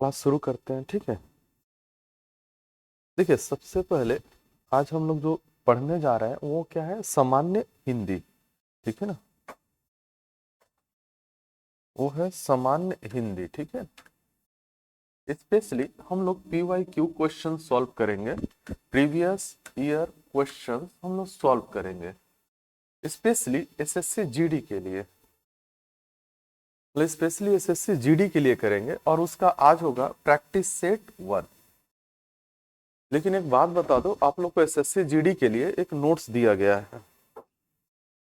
Class शुरू करते हैं, ठीक है। देखिए, सबसे पहले आज हम लोग जो पढ़ने जा रहे हैं वो क्या है, सामान्य हिंदी, ठीक है ना। वो है सामान्य हिंदी, ठीक है। स्पेशली हम लोग PYQ क्वेश्चन सॉल्व करेंगे, प्रीवियस ईयर क्वेश्चन हम लोग सॉल्व करेंगे, स्पेशली SSC GD के लिए, स्पेशली SSC GD के लिए करेंगे। और उसका आज होगा प्रैक्टिस सेट 1। लेकिन एक बात बता दो, आप लोग को SSC GD के लिए एक नोट्स दिया गया है,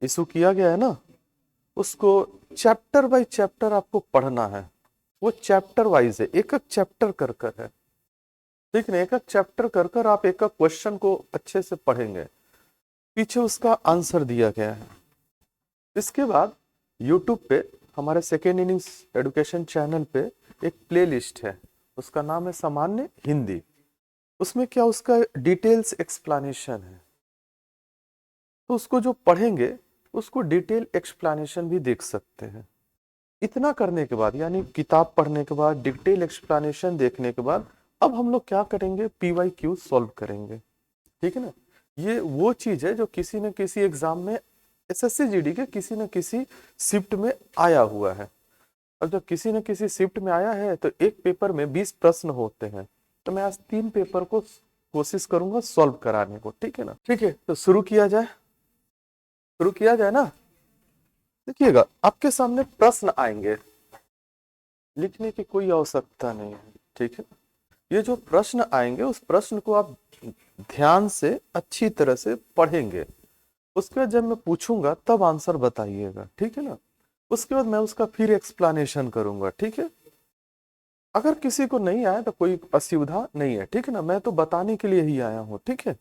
इशू किया गया है ना। उसको चैप्टर बाय चैप्टर आपको पढ़ना है। वो चैप्टर वाइज है, एक एक चैप्टर कर कर है, ठीक है। एक एक चैप्टर कर कर आप एक एक क्वेश्चन को अच्छे से पढ़ेंगे, पीछे उसका आंसर दिया गया है। इसके बाद यूट्यूब पे हमारे सेकेंड इनिंग्स एजुकेशन चैनल पे एक प्लेलिस्ट है, उसका नाम है सामान्य हिंदी। उसमें क्या, उसका डिटेल्स एक्सप्लेनेशन है, तो उसको जो पढ़ेंगे उसको डिटेल एक्सप्लेनेशन भी देख सकते हैं। इतना करने के बाद, यानी किताब पढ़ने के बाद, डिटेल एक्सप्लेनेशन देखने के बाद, अब हम लोग क्या करेंगे, PYQ सॉल्व करेंगे, ठीक है ना। ये वो चीज है जो किसी न किसी एग्जाम में, SSC GD के किसी न किसी शिफ्ट में आया हुआ है। अब जब किसी न किसी शिफ्ट में आया है तो एक पेपर में 20 प्रश्न होते हैं, तो मैं आज 3 पेपर को कोशिश करूंगा सॉल्व कराने को, ठीक है ना। ठीक है, तो शुरू किया जाए, शुरू किया जाए ना। देखिएगा, आपके सामने प्रश्न आएंगे, लिखने की कोई आवश्यकता नहीं है, ठीक है। ये जो प्रश्न आएंगे उस प्रश्न को आप ध्यान से अच्छी तरह से पढ़ेंगे। उसके बाद जब मैं पूछूंगा तब आंसर बताइएगा, ठीक है ना। उसके बाद मैं उसका फिर एक्सप्लेनेशन करूंगा, ठीक है। अगर किसी को नहीं आया तो कोई असुविधा नहीं है, ठीक है ना। मैं तो बताने के लिए ही आया हूं, ठीक है।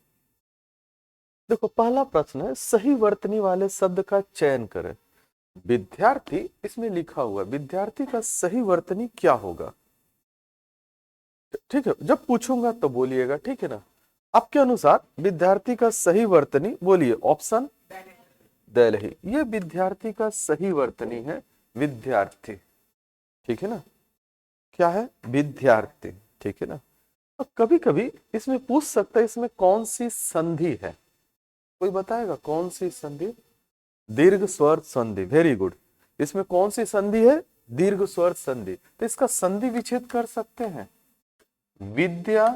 देखो, पहला प्रश्न है, सही वर्तनी वाले शब्द का चयन करें। विद्यार्थी इसमें लिखा हुआ है, विद्यार्थी का सही वर्तनी क्या होगा, ठीक है। जब पूछूंगा तो बोलिएगा, ठीक है ना। आपके अनुसार विद्यार्थी का सही वर्तनी बोलिए। ऑप्शन दलही, ये विद्यार्थी का सही वर्तनी है, विद्यार्थी, ठीक है ना। क्या है, विद्यार्थी, ठीक है ना। तो कभी कभी इसमें पूछ सकता है, इसमें कौन सी संधि है, कोई बताएगा कौन सी संधि। दीर्घ स्वर संधि, वेरी गुड। इसमें कौन सी संधि है, दीर्घ स्वर संधि। तो इसका संधि विच्छेद कर सकते हैं, विद्या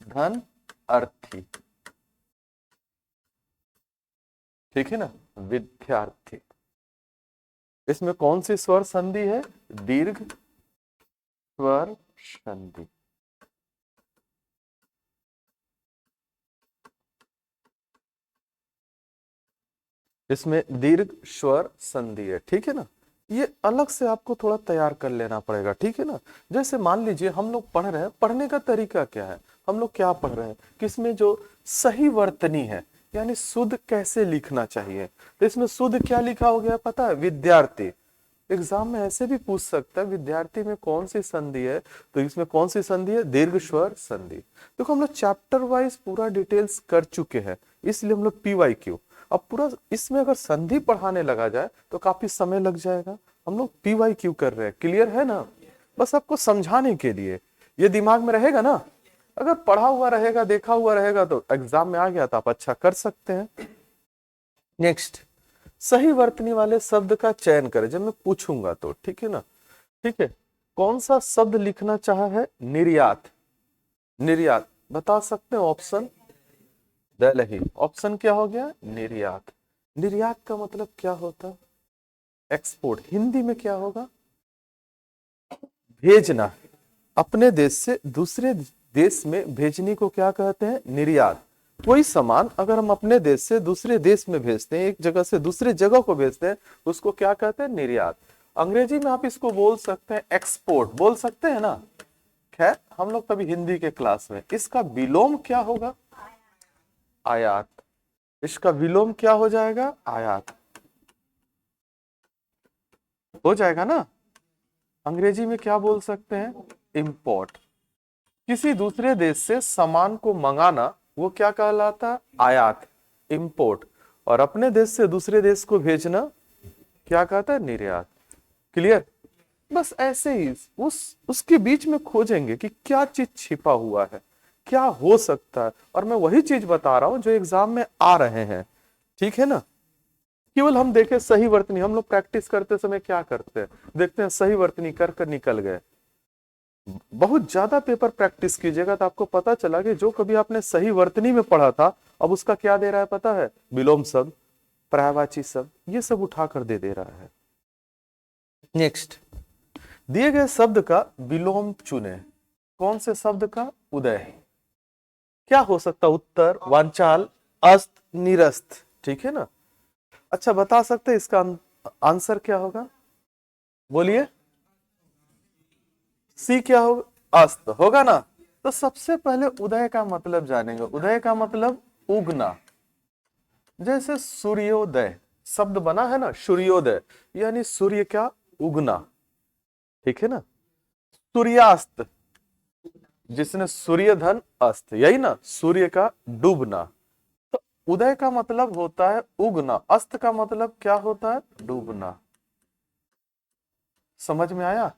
धन अर्थी, ठीक है ना, विद्यार्थी। इसमें कौन सी स्वर संधि है, दीर्घ स्वर संधि। इसमें दीर्घ स्वर संधि है, ठीक है ना। ये अलग से आपको थोड़ा तैयार कर लेना पड़ेगा, ठीक है ना। जैसे मान लीजिए हम लोग पढ़ रहे हैं, पढ़ने का तरीका क्या है, हम लोग क्या पढ़ रहे हैं, किसमें जो सही वर्तनी है, यानी शुद्ध कैसे लिखना चाहिए। तो इसमें शुद्ध क्या लिखा हो गया पता है, विद्यार्थी। एग्जाम में ऐसे भी पूछ सकता है, विद्यार्थी में कौन सी संधि है, तो इसमें कौन सी संधि है, दीर्घ स्वर संधि। देखो, हम लोग चैप्टर वाइज पूरा डिटेल्स कर चुके हैं, इसलिए हम लोग PYQ। अब पूरा इसमें अगर संधि पढ़ाने लगा जाए तो काफी समय लग जाएगा। हम लोग PYQ कर रहे हैं, क्लियर है ना। बस आपको समझाने के लिए, ये दिमाग में रहेगा ना। अगर पढ़ा हुआ रहेगा, देखा हुआ रहेगा, तो एग्जाम में आ गया तो आप अच्छा कर सकते हैं। नेक्स्ट, सही वर्तनी वाले शब्द का चयन करें जब मैं पूछूंगा तो, ठीक है ना। ठीक है, कौन सा शब्द लिखना चाहा है, निर्यात। निर्यात बता सकते हैं, ऑप्शन दलही। ऑप्शन क्या हो गया, निर्यात। निर्यात का मतलब क्या होता है, एक्सपोर्ट। हिंदी में क्या होगा, भेजना। अपने देश से दूसरे देश में भेजने को क्या कहते हैं, निर्यात। कोई सामान अगर हम अपने देश से दूसरे देश में भेजते हैं, एक जगह से दूसरे जगह को भेजते हैं, उसको क्या कहते हैं, निर्यात। अंग्रेजी में आप इसको बोल सकते हैं एक्सपोर्ट, बोल सकते हैं ना। खैर, हम लोग कभी हिंदी के क्लास में, इसका विलोम क्या होगा, आयात। इसका विलोम क्या हो जाएगा, आयात हो जाएगा ना। अंग्रेजी में क्या बोल सकते हैं, इंपोर्ट। किसी दूसरे देश से सामान को मंगाना वो क्या कहलाता, आयात, इंपोर्ट। और अपने देश से दूसरे देश को भेजना क्या कहता है, निर्यात। क्लियर। बस ऐसे ही उसके बीच में खोजेंगे कि क्या चीज छिपा हुआ है, क्या हो सकता है, और मैं वही चीज बता रहा हूं जो एग्जाम में आ रहे हैं। ठीक है ना? केवल हम देखें सही वर्तनी, हम लोग प्रैक्टिस करते समय क्या करते हैं, देखते हैं सही वर्तनी कर कर निकल गए। बहुत ज्यादा पेपर प्रैक्टिस कीजिएगा तो आपको पता चला कि जो कभी आपने सही वर्तनी में पढ़ा था, अब उसका क्या दे रहा है पता है? विलोम शब्द, पर्यायवाची शब्द, ये सब उठाकर दे रहा है। नेक्स्ट, दिए गए शब्द का विलोम चुने। कौन से शब्द का? उदय। क्या हो सकता? उत्तर, वांचाल, अस्त, निरस्त। ठीक है ना? अच्छा, बता सकते हैं इसका आंसर क्या होगा? बोलिए। सी क्या होगा? अस्त होगा ना? तो सबसे पहले उदय का मतलब जानेंगे। उदय का मतलब उगना। जैसे सूर्योदय शब्द बना है ना, सूर्योदय यानी सूर्य का उगना। ठीक है ना? सूर्यास्त, जिसने सूर्य धन अस्त, यही ना, सूर्य का डूबना। तो उदय का मतलब होता है उगना, अस्त का मतलब क्या होता है? डूबना। समझ में आया?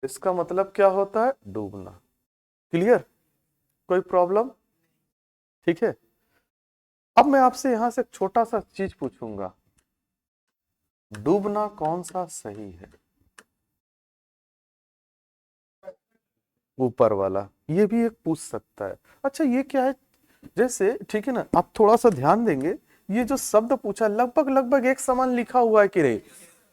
इसका मतलब क्या होता है? डूबना। क्लियर? कोई प्रॉब्लम? ठीक है। अब मैं आपसे यहां से एक छोटा सा चीज पूछूंगा, डूबना कौन सा सही है? ऊपर वाला, ये भी एक पूछ सकता है। अच्छा, ये क्या है? जैसे, ठीक है ना, आप थोड़ा सा ध्यान देंगे, ये जो शब्द पूछा लगभग लगभग एक समान लिखा हुआ है कि नहीं,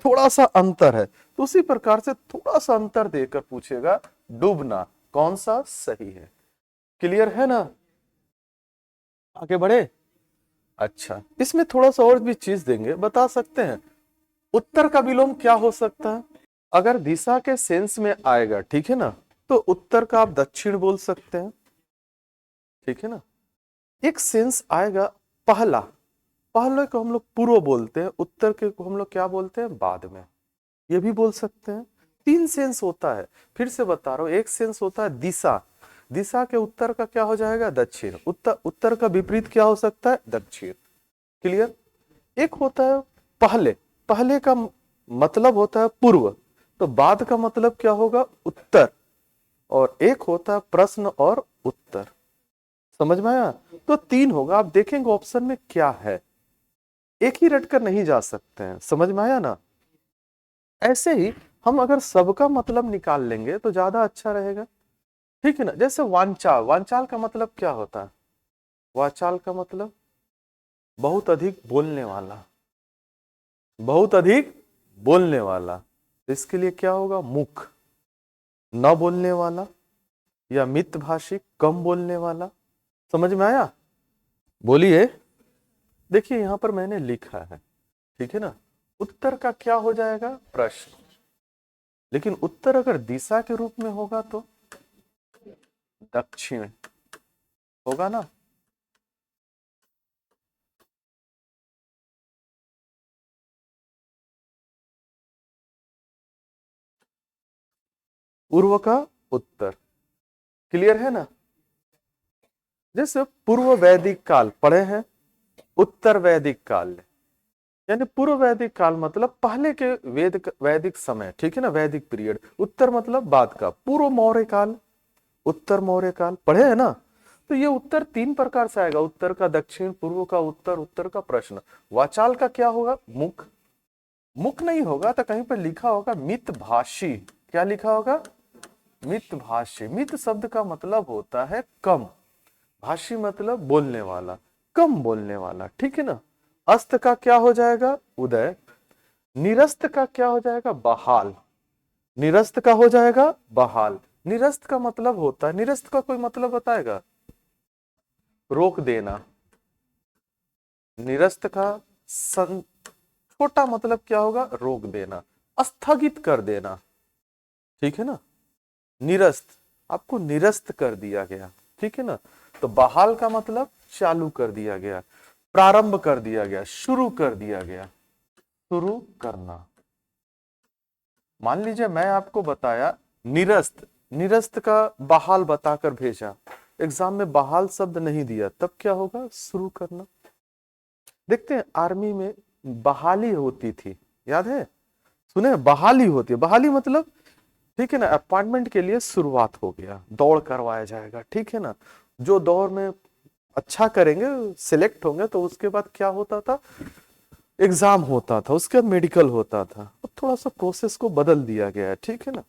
थोड़ा सा अंतर है, तो उसी प्रकार से थोड़ा सा अंतर देकर पूछेगा, डूबना कौन सा सही है? क्लियर है ना? आगे बढ़े। अच्छा, इसमें थोड़ा सा और भी चीज देंगे, बता सकते हैं उत्तर का विलोम क्या हो सकता है? अगर दिशा के सेंस में आएगा, ठीक है ना, तो उत्तर का आप दक्षिण बोल सकते हैं। ठीक है ना? एक सेंस आएगा पहला, पहले को हम लोग पूर्व बोलते हैं, उत्तर के को हम लोग क्या बोलते हैं? बाद में। ये भी बोल सकते हैं। तीन सेंस होता है, फिर से बता रहा हूं। एक सेंस होता है दिशा, दिशा के उत्तर का क्या हो जाएगा? दक्षिण। उत्तर, उत्तर का विपरीत क्या हो सकता है? दक्षिण। क्लियर? एक होता है पहले, पहले का मतलब होता है पूर्व, तो बाद का मतलब क्या होगा? उत्तर। और एक होता है प्रश्न और उत्तर। समझ में आया? तो तीन होगा, आप देखेंगे ऑप्शन में क्या है, एक ही रटकर नहीं जा सकते हैं। समझ में आया ना? ऐसे ही हम अगर सबका मतलब निकाल लेंगे तो ज्यादा अच्छा रहेगा। ठीक है ना? जैसे वांचाल, वांचाल का मतलब क्या होता है? वाचाल का मतलब बहुत अधिक बोलने वाला, बहुत अधिक बोलने वाला। इसके लिए क्या होगा? मुख। न बोलने वाला या मितभाषी, कम बोलने वाला। समझ में आया? बोलिए। देखिए यहां पर मैंने लिखा है, ठीक है ना, उत्तर का क्या हो जाएगा? प्रश्न। लेकिन उत्तर अगर दिशा के रूप में होगा तो दक्षिण होगा ना? पूर्व का उत्तर। क्लियर है ना? जैसे पूर्व वैदिक काल पढ़े हैं, उत्तर वैदिक काल, यानी पूर्व वैदिक काल मतलब पहले के वैदिक समय। ठीक है ना? वैदिक पीरियड। उत्तर मतलब बाद का। पूर्व मौर्य काल, उत्तर मौर्य काल पढ़े हैं ना? तो ये उत्तर तीन प्रकार से आएगा, उत्तर का दक्षिण, पूर्व का उत्तर, उत्तर का प्रश्न। वाचाल का क्या होगा? मुख। मुख नहीं होगा तो कहीं पर लिखा होगा मितभाषी। क्या लिखा होगा? मितभाषी। मित शब्द का मतलब होता है कम, भाषी मतलब बोलने वाला, कम बोलने वाला। ठीक है ना? अस्त का क्या हो जाएगा? उदय। निरस्त का क्या हो जाएगा? बहाल। निरस्त का हो जाएगा बहाल। निरस्त का मतलब होता है, निरस्त का कोई मतलब बताएगा? रोक देना। निरस्त का छोटा मतलब क्या होगा? रोक देना, स्थगित कर देना। ठीक है ना? निरस्त, आपको निरस्त कर दिया गया। ठीक है ना? तो बहाल का मतलब चालू कर दिया गया, प्रारंभ कर दिया गया, शुरू कर दिया गया। शुरू करना। मान लीजिए मैं आपको बताया निरस्त, निरस्त का बहाल बताकर भेजा, एग्जाम में बहाल शब्द नहीं दिया, तब क्या होगा? शुरू करना। देखते हैं आर्मी में बहाली होती थी, याद है? सुने, बहाली होती है। बहाली मतलब, ठीक है ना, अपॉइंटमेंट के लिए शुरुआत हो गया, दौड़ करवाया जाएगा, ठीक है ना। जो दौड़ में अच्छा करेंगे, सिलेक्ट होंगे, तो उसके बाद क्या होता था, एग्जाम होता था, उसके बाद मेडिकल होता था। अब थोड़ा सा प्रोसेस को बदल दिया गया है, ठीक है ना।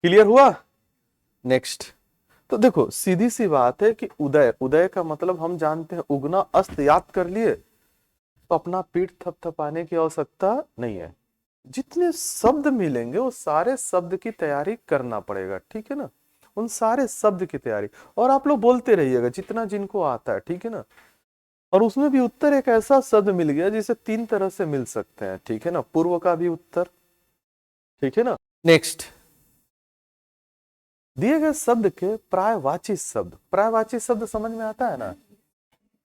क्लियर हुआ? नेक्स्ट। तो देखो सीधी सी बात है कि उदय, उदय का मतलब हम जानते हैं उगना, अस्त याद कर लिए, तो अपना पीठ थपथपाने की आवश्यकता नहीं है। जितने शब्द मिलेंगे वो सारे शब्द की तैयारी करना पड़ेगा, ठीक है ना। उन सारे शब्द की तैयारी, और आप लोग बोलते रहिएगा जितना जिनको आता है, ठीक है ना। और उसमें भी उत्तर एक ऐसा शब्द मिल गया जिसे 3 तरह से मिल सकते हैं, ठीक है ना। पूर्व का भी उत्तर, ठीक है ना। नेक्स्ट, दिए गए शब्द के प्रायवाची शब्द, प्रायवाची शब्द समझ में आता है ना।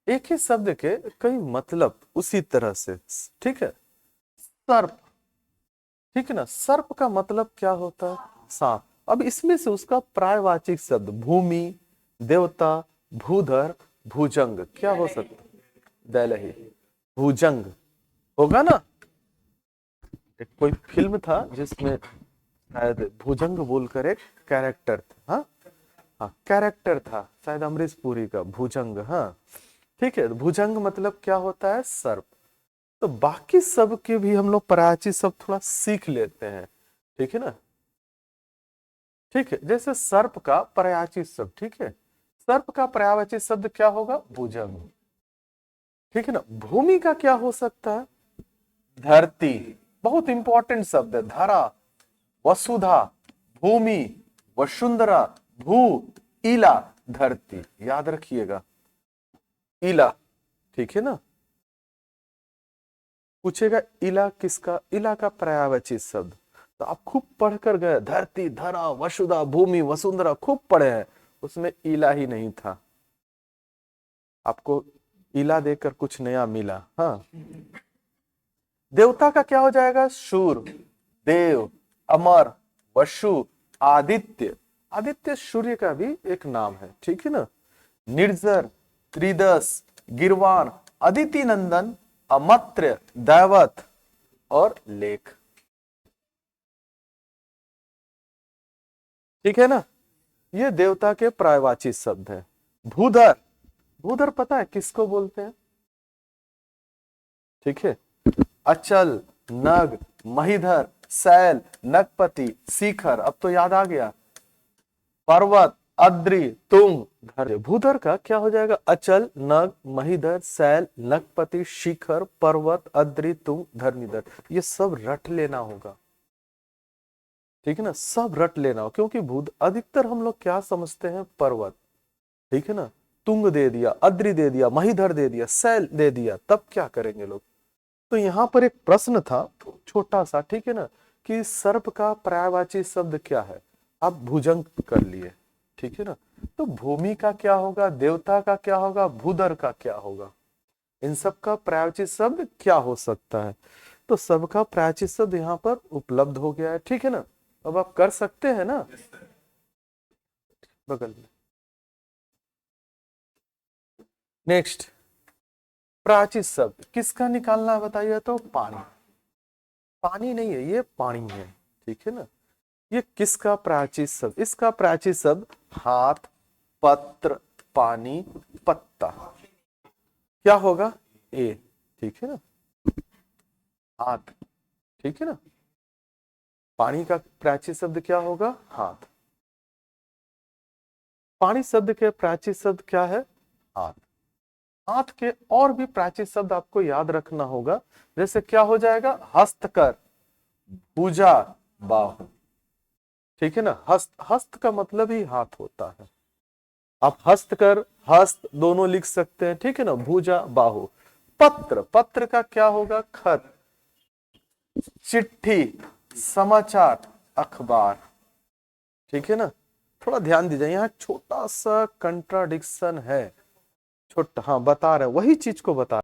एक ही शब्द के कई मतलब उसी तरह से, ठीक है। सर्प, ठीक है ना, सर्प का मतलब क्या होता है, सांप। अब इसमें से उसका प्रायवाचिक शब्द भूमि, देवता, भूधर, भुजंग क्या हो सकता है, दैलही, भुजंग होगा ना। एक कोई फिल्म था जिसमें शायद भुजंग बोलकर एक कैरेक्टर था, हाँ हाँ कैरेक्टर था शायद अमरीश पुरी का, भुजंग, हाँ ठीक है। भुजंग मतलब क्या होता है, सर्प। तो बाकी सब के भी हम लोग प्राची सब थोड़ा सीख लेते हैं, ठीक है ना। ठीक है, जैसे सर्प का पर्यायवाची शब्द, ठीक है, सर्प का पर्यायवाची शब्द क्या होगा, भुजंग, ठीक है ना। भूमि का क्या हो सकता है, धरती, बहुत इंपॉर्टेंट शब्द है, धरा, वसुधा, भूमि, वसुंधरा, भू, इला, धरती, याद रखिएगा, इला, ठीक है ना। पूछेगा इला किसका, इला का पर्यायवाची शब्द, तो आप खूब पढ़कर गए, धरती, धरा, वसुधा, भूमि, वसुंधरा खूब पढ़े हैं, उसमें इला ही नहीं था। आपको इला देकर कुछ नया मिला, हाँ। देवता का क्या हो जाएगा, शूर, देव, अमर, वसु, आदित्य, आदित्य सूर्य का भी एक नाम है, ठीक है ना। निर्जर, त्रिदश, गिरवान, अदिति नंदन, अमर्त्य, दैवत और लेख, ठीक है ना। ये देवता के प्रायवाची शब्द है। भूधर, भूधर पता है किसको बोलते हैं, ठीक है। अचल, नग, महीधर, शैल, नगपति, शिखर, अब तो याद आ गया, पर्वत, अद्रि, तुंग, धर। भूधर का क्या हो जाएगा, अचल, नग, महीधर, शैल, नगपति, शिखर, पर्वत, अद्रि, तुंग, धरनीधर। ये सब रट लेना होगा, ठीक है ना, सब रट लेना हो, क्योंकि भूत अधिकतर हम लोग क्या समझते हैं, पर्वत, ठीक है ना, तुंग दे दिया, अद्रि दे दिया, महीधर दे दिया, शैल दे दिया, तब क्या करेंगे लोग। तो यहां पर एक प्रश्न था छोटा सा, ठीक है ना, कि सर्प का पर्यायवाची शब्द क्या है, आप भुजंग कर लिए, ठीक है ना। तो भूमि का क्या होगा, देवता का क्या होगा, भूधर का क्या होगा, इन सब का पर्यायवाची शब्द क्या हो सकता है। तो सबका पर्यायवाची शब्द यहाँ पर उपलब्ध हो गया है, ठीक है ना। अब आप कर सकते हैं ना, बगल में। नेक्स्ट, प्राची शब्द किसका निकालना है बताइए, तो पानी, पानी नहीं है ये, पानी है, ठीक है ना। ये किसका प्राची शब्द, इसका प्राची शब्द हाथ, पत्र, पानी, पत्ता, क्या होगा, ए, ठीक है ना, हाथ, ठीक है ना। पानी का प्राची शब्द क्या होगा, हाथ, पानी शब्द के प्राची शब्द क्या है, हाथ। हाथ के और भी प्राची शब्द आपको याद रखना होगा, जैसे क्या हो जाएगा, हस्तकर, भुजा, बाहु, ठीक है ना। हस्त, हस्त का मतलब ही हाथ होता है, आप हस्तकर, हस्त दोनों लिख सकते हैं, ठीक है ना, भुजा, बाहु। पत्र, पत्र का क्या होगा, खत, चिट्ठी, समाचार, अखबार, ठीक है ना। थोड़ा ध्यान दीजिए, यहाँ छोटा सा कंट्राडिक्शन है, छोटा, हाँ बता रहे वही चीज को बता,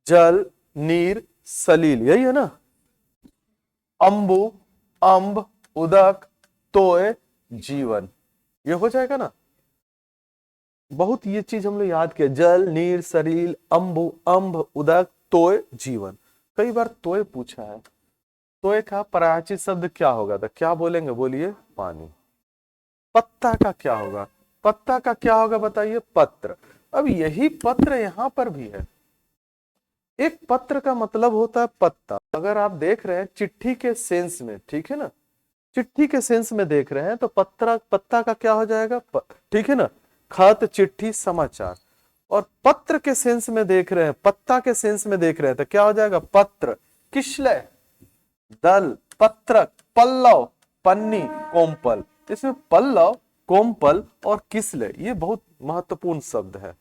जल, नीर, सलील, यही है ना। अंबु, अंब, उदक, तोय, जीवन, ये हो जाएगा ना। बहुत ये चीज हम लोग याद किया, जल, नीर, सरील, अम्बु, अम्भ, उदक, तोय, जीवन। कई बार तोय पूछा है। तोय का परायचित शब्द क्या होगा, तो क्या बोलेंगे, बोलिए, पानी। पत्ता का क्या होगा, पत्ता का क्या होगा बताइए, पत्र। अब यही पत्र यहां पर भी है। एक पत्र का मतलब होता है पत्ता। अगर आप देख रहे हैं चिट्ठी के सेंस में, ठीक है ना, चिट्ठी के सेंस में देख रहे हैं तो पत्ता का क्या हो जाएगा, ठीक है ना, खत, चिट्ठी, समाचार। और पत्र के सेंस में देख रहे हैं, पत्ता के सेंस में देख रहे हैं तो क्या हो जाएगा, पत्र, किशलय, दल, पत्रक, पल्लव, पन्नी, कोम्पल। इसमें पल्लव, कोम्पल और किसले ये बहुत महत्वपूर्ण शब्द है।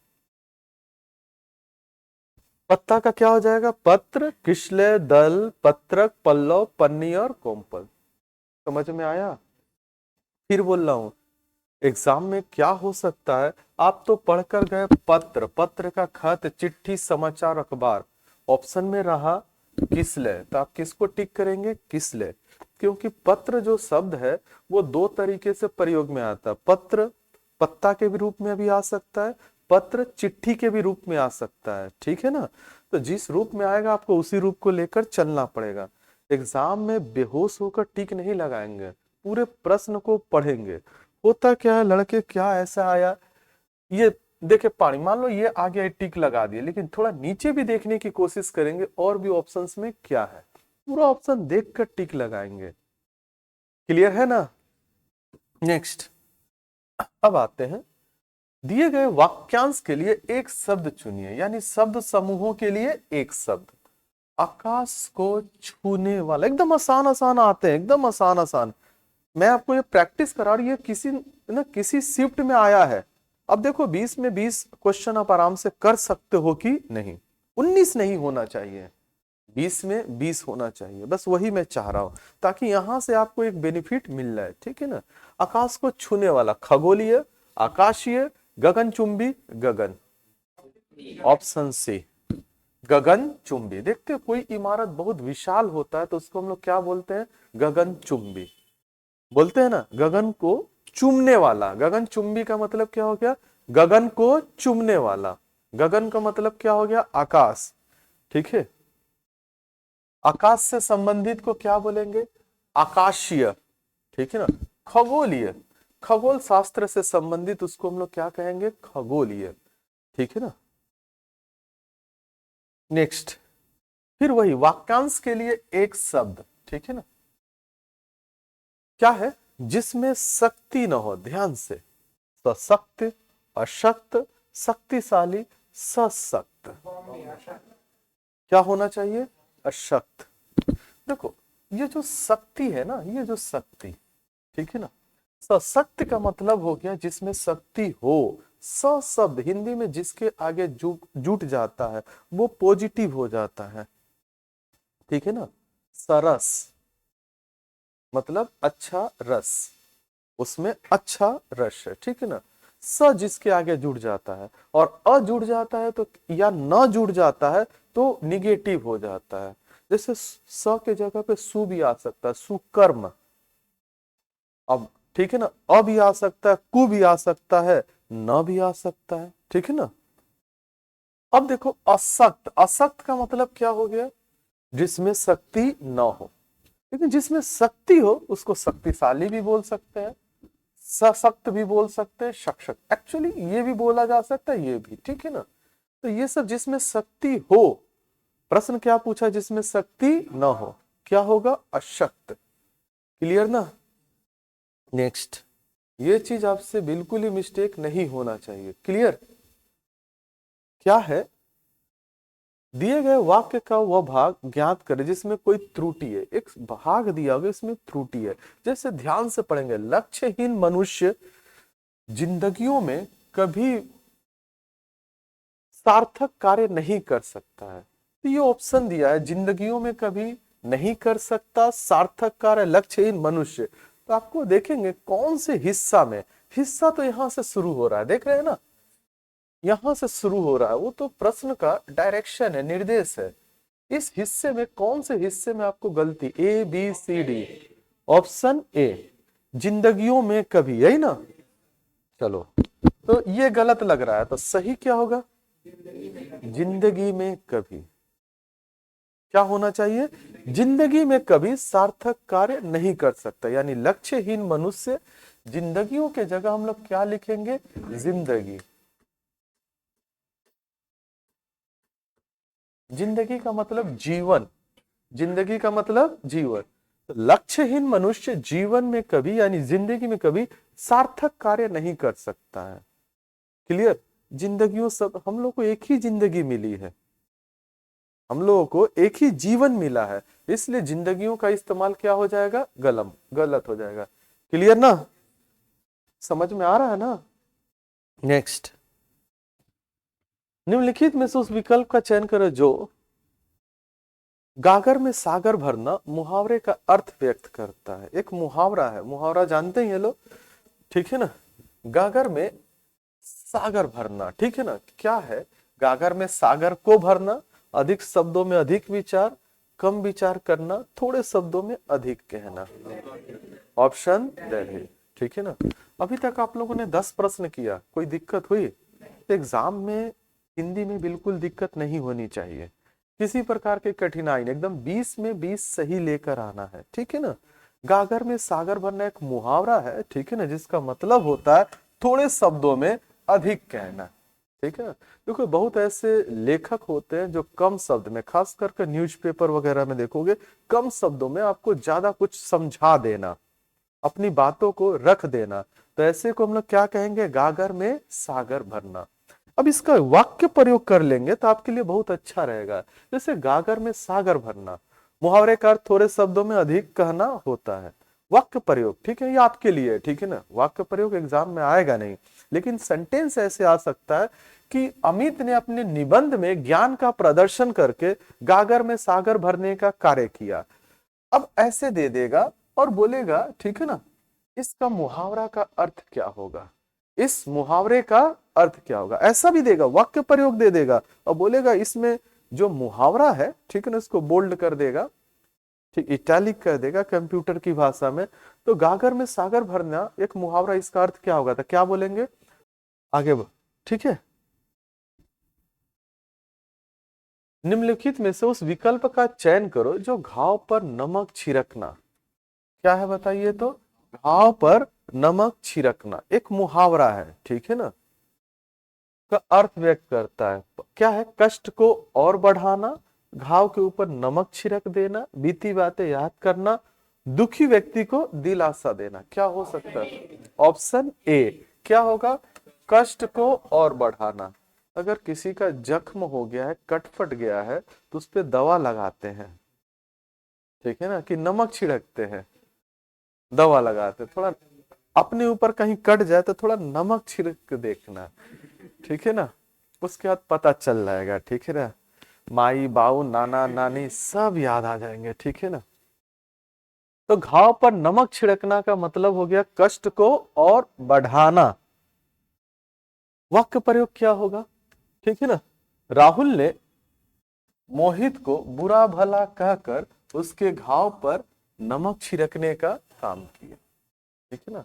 पत्ता का क्या हो जाएगा, पत्र, किसले, दल, पत्रक, पल्लव, पन्नी और कोम्पल। समझ में आया। फिर बोल रहा हूं, एग्जाम में क्या हो सकता है, आप तो पढ़कर गए पत्र, पत्र का खत, चिट्ठी, समाचार, अखबार। ऑप्शन में रहा किसले, तो आप किसको टिक करेंगे, किसले। क्योंकि पत्र जो शब्द है वो दो तरीके से प्रयोग में आता है। पत्र पत्ता के भी रूप में भी आ सकता है, पत्र चिट्ठी के भी रूप में आ सकता है, ठीक है ना। तो जिस रूप में आएगा आपको उसी रूप को लेकर चलना पड़ेगा। एग्जाम में बेहोश होकर टिक नहीं लगाएंगे, पूरे प्रश्न को पढ़ेंगे। होता क्या है, लड़के क्या ऐसा आया, ये देखे पानी, मान लो ये आ गया, टिक लगा दिए, लेकिन थोड़ा नीचे भी देखने की कोशिश करेंगे और भी ऑप्शंस में क्या है, पूरा ऑप्शन देखकर टिक लगाएंगे। क्लियर है ना। नेक्स्ट, अब आते हैं, दिए गए वाक्यांश के लिए एक शब्द चुनिए, यानी शब्द समूहों के लिए एक शब्द। आकाश को छूने वाला, एकदम आसान आसान आते हैं, एकदम आसान आसान। मैं आपको ये प्रैक्टिस करा रही है, किसी शिफ्ट में आया है। अब देखो 20 में 20 क्वेश्चन आप आराम से कर सकते हो कि नहीं। 19 नहीं होना चाहिए, 20 में 20 होना चाहिए, बस वही मैं चाह रहा हूं, ताकि यहां से आपको एक बेनिफिट मिल रहा है, ठीक है ना। आकाश को छूने वाला, खगोलीय, आकाशीय, गगनचुंबी, गगन। ऑप्शन सी, गगन चुंबी। देखते हो कोई इमारत बहुत विशाल होता है तो उसको हम लोग क्या बोलते हैं, गगन चुंबी बोलते हैं ना। गगन को चूमने वाला, गगन चुंबी का मतलब क्या हो गया, गगन को चूमने वाला। गगन का मतलब क्या हो गया, आकाश, ठीक है। आकाश से संबंधित को क्या बोलेंगे, आकाशीय, ठीक है ना। खगोलीय, खगोल शास्त्र से संबंधित उसको हम लोग क्या कहेंगे, खगोलीय, ठीक है ना। नेक्स्ट, फिर वही वाक्यांश के लिए एक शब्द, ठीक है ना। क्या है, जिसमें शक्ति न हो, ध्यान से, सशक्त, अशक्त, शक्तिशाली, सशक्त। क्या होना चाहिए, अशक्त। देखो ये जो शक्ति है ना, ये जो शक्ति, ठीक है ना, सशक्त का मतलब हो गया जिसमें शक्ति हो। स शब्द हिंदी में जिसके आगे जुट जाता है वो पॉजिटिव हो जाता है, ठीक है ना। सरस मतलब अच्छा रस, उसमें अच्छा रस है, ठीक है ना। स जिसके आगे जुड़ जाता है और अ जुड़ जाता है तो, या न जुड़ जाता है तो निगेटिव हो जाता है। जैसे स के जगह पे सु भी आ सकता है, सुकर्म। अब ठीक है ना, अ भी आ सकता है, कु भी आ सकता है, न भी आ सकता है, ठीक है ना। अब देखो असक्त, असक्त का मतलब क्या हो गया, जिसमें शक्ति न हो। लेकिन जिसमें शक्ति हो उसको शक्तिशाली भी बोल सकते हैं, सशक्त भी बोल सकते हैं, सशक्त, एक्चुअली ये भी बोला जा सकता है, ये भी, ठीक है ना। तो ये सब जिसमें शक्ति हो, प्रश्न क्या पूछा, जिसमें शक्ति न हो, क्या होगा, अशक्त। क्लियर ना। नेक्स्ट, ये चीज आपसे बिल्कुल ही मिस्टेक नहीं होना चाहिए। क्लियर, क्या है, दिए गए वाक्य का वह भाग ज्ञात करें जिसमें कोई त्रुटि है। एक भाग दिया होगा इसमें त्रुटि है, जैसे ध्यान से पढ़ेंगे, लक्ष्यहीन मनुष्य जिंदगियों में कभी सार्थक कार्य नहीं कर सकता है। तो ये ऑप्शन दिया है, जिंदगियों में कभी नहीं कर सकता सार्थक कार्य लक्ष्यहीन मनुष्य। तो आपको देखेंगे कौन से हिस्सा में, हिस्सा तो यहां से शुरू हो रहा है, देख रहे हैं ना, यहां से शुरू हो रहा है, वो तो प्रश्न का डायरेक्शन है, निर्देश है। इस हिस्से में कौन से हिस्से में आपको गलती, A B C D, option A, जिंदगियों में कभी, यही ना। चलो तो ये गलत लग रहा है, तो सही क्या होगा? जिंदगी में कभी क्या होना चाहिए? जिंदगी में कभी सार्थक कार्य नहीं कर सकता, यानी लक्ष्यहीन मनुष्य। जिंदगियों के जगह हम लोग क्या लिखेंगे? जिंदगी। जिंदगी का मतलब जीवन, जिंदगी का मतलब जीवन। तो लक्ष्यहीन मनुष्य जीवन में कभी यानी जिंदगी में कभी सार्थक कार्य नहीं कर सकता है। क्लियर? जिंदगियों सब हम लोग को एक ही जिंदगी मिली है, हम लोगों को एक ही जीवन मिला है, इसलिए जिंदगियों का इस्तेमाल क्या हो जाएगा? गलत हो जाएगा। क्लियर ना? समझ में आ रहा है ना? नेक्स्ट, निम्नलिखित में से उस विकल्प का चयन करो जो गागर में सागर भरना मुहावरे का अर्थ व्यक्त करता है। एक मुहावरा है, मुहावरा जानते हैं ये लोग, ठीक है ना? गागर में सागर भरना, ठीक है ना? क्या है? गागर में सागर को भरना, अधिक शब्दों में अधिक विचार, कम विचार करना, थोड़े शब्दों में अधिक कहना। ऑप्शन दिल्ली, ठीक है ना? अभी तक आप लोगों ने 10 प्रश्न किया, कोई दिक्कत हुई? एग्जाम में हिंदी में बिल्कुल दिक्कत नहीं होनी चाहिए, किसी प्रकार की कठिनाई नहीं, एकदम 20 में 20 सही लेकर आना है, ठीक है ना? गागर में सागर भरना एक मुहावरा है, ठीक है ना, जिसका मतलब होता है थोड़े शब्दों में अधिक कहना, ठीक है? देखो बहुत ऐसे लेखक होते हैं जो कम शब्द में, खास करके न्यूज़पेपर वगैरह में देखोगे, कम शब्दों में आपको ज्यादा कुछ समझा देना, अपनी बातों को रख देना, तो ऐसे को हम लोग क्या कहेंगे? गागर में सागर भरना। अब इसका वाक्य प्रयोग कर लेंगे तो आपके लिए बहुत अच्छा रहेगा। जैसे गागर में सागर भरना, मुहावरे का अर्थ थोड़े शब्दों में अधिक कहना होता है। वाक्य प्रयोग, ठीक है, ये आपके लिए, ठीक है ना? वाक्य प्रयोग एग्जाम में आएगा नहीं, लेकिन सेंटेंस ऐसे आ सकता है कि अमित ने अपने निबंध में ज्ञान का प्रदर्शन करके गागर में सागर भरने का कार्य किया। अब ऐसे दे देगा और बोलेगा, ठीक है ना, इसका मुहावरा का अर्थ क्या होगा? इस मुहावरे का अर्थ क्या होगा? ऐसा भी देगा, वाक्य प्रयोग दे देगा और बोलेगा इसमें जो मुहावरा है, ठीक है ना, इसको बोल्ड कर देगा, ठीक, इटैलिक कर देगा कंप्यूटर की भाषा में। तो गागर में सागर भरना एक मुहावरा, इसका अर्थ क्या होगा? तो क्या बोलेंगे? आगे ठीक है, निम्नलिखित में से उस विकल्प का चयन करो जो घाव पर नमक छिड़कना। क्या है बताइए तो? घाव पर नमक छिड़कना एक मुहावरा है, ठीक है ना, का अर्थ व्यक्त करता है। क्या है? कष्ट को और बढ़ाना, घाव के ऊपर नमक छिड़क देना, बीती बातें याद करना, दुखी व्यक्ति को दिलासा देना। क्या हो सकता है? ऑप्शन ए क्या होगा? कष्ट को और बढ़ाना। अगर किसी का जख्म हो गया है, कट फट गया है, तो उस पर दवा लगाते हैं, ठीक है ना, कि नमक छिड़कते हैं, दवा लगाते हैं। थोड़ा अपने ऊपर कहीं कट जाए तो थोड़ा नमक छिड़क के देखना, ठीक है ना, उसके बाद पता चल जाएगा, ठीक है ना, माई बाऊ नाना नानी सब याद आ जाएंगे, ठीक है ना? तो घाव पर नमक छिड़कना का मतलब हो गया कष्ट को और बढ़ाना। वाक्य प्रयोग क्या होगा? ठीक है ना, राहुल ने मोहित को बुरा भला कहकर उसके घाव पर नमक छिड़कने का काम किया, ठीक है ना?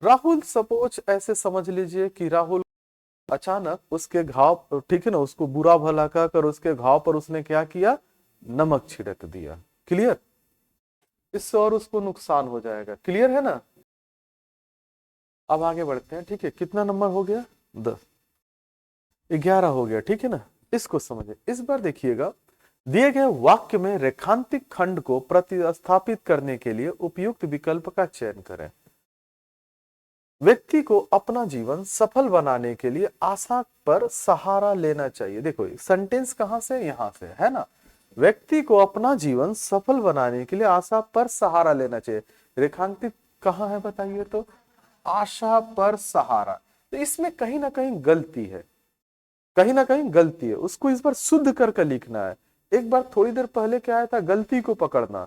राहुल, सपोज ऐसे समझ लीजिए कि राहुल अचानक उसके घाव, ठीक है ना, उसको बुरा भला कहकर उसके घाव पर उसने क्या किया? नमक छिड़क दिया। क्लियर? इससे और उसको नुकसान हो जाएगा। क्लियर है ना? अब आगे बढ़ते हैं, ठीक है, कितना नंबर हो गया? 10, 11 हो गया, ठीक है ना? इसको समझे। इस बार देखिएगा, दिए गए वाक्य में रेखांतिक खंड को प्रतिस्थापित करने के लिए उपयुक्त विकल्प का चयन करें। व्यक्ति को अपना जीवन सफल बनाने के लिए आशा पर सहारा लेना चाहिए। देखो सेंटेंस कहां से? यहां से है ना। व्यक्ति को अपना जीवन सफल बनाने के लिए आशा पर सहारा लेना चाहिए। रेखांकित कहां है बताइए तो? आशा पर सहारा। तो इसमें कहीं ना कहीं गलती है, कहीं ना कहीं गलती है, उसको इस बार शुद्ध करके लिखना है। एक बार थोड़ी देर पहले क्या आया था? गलती को पकड़ना,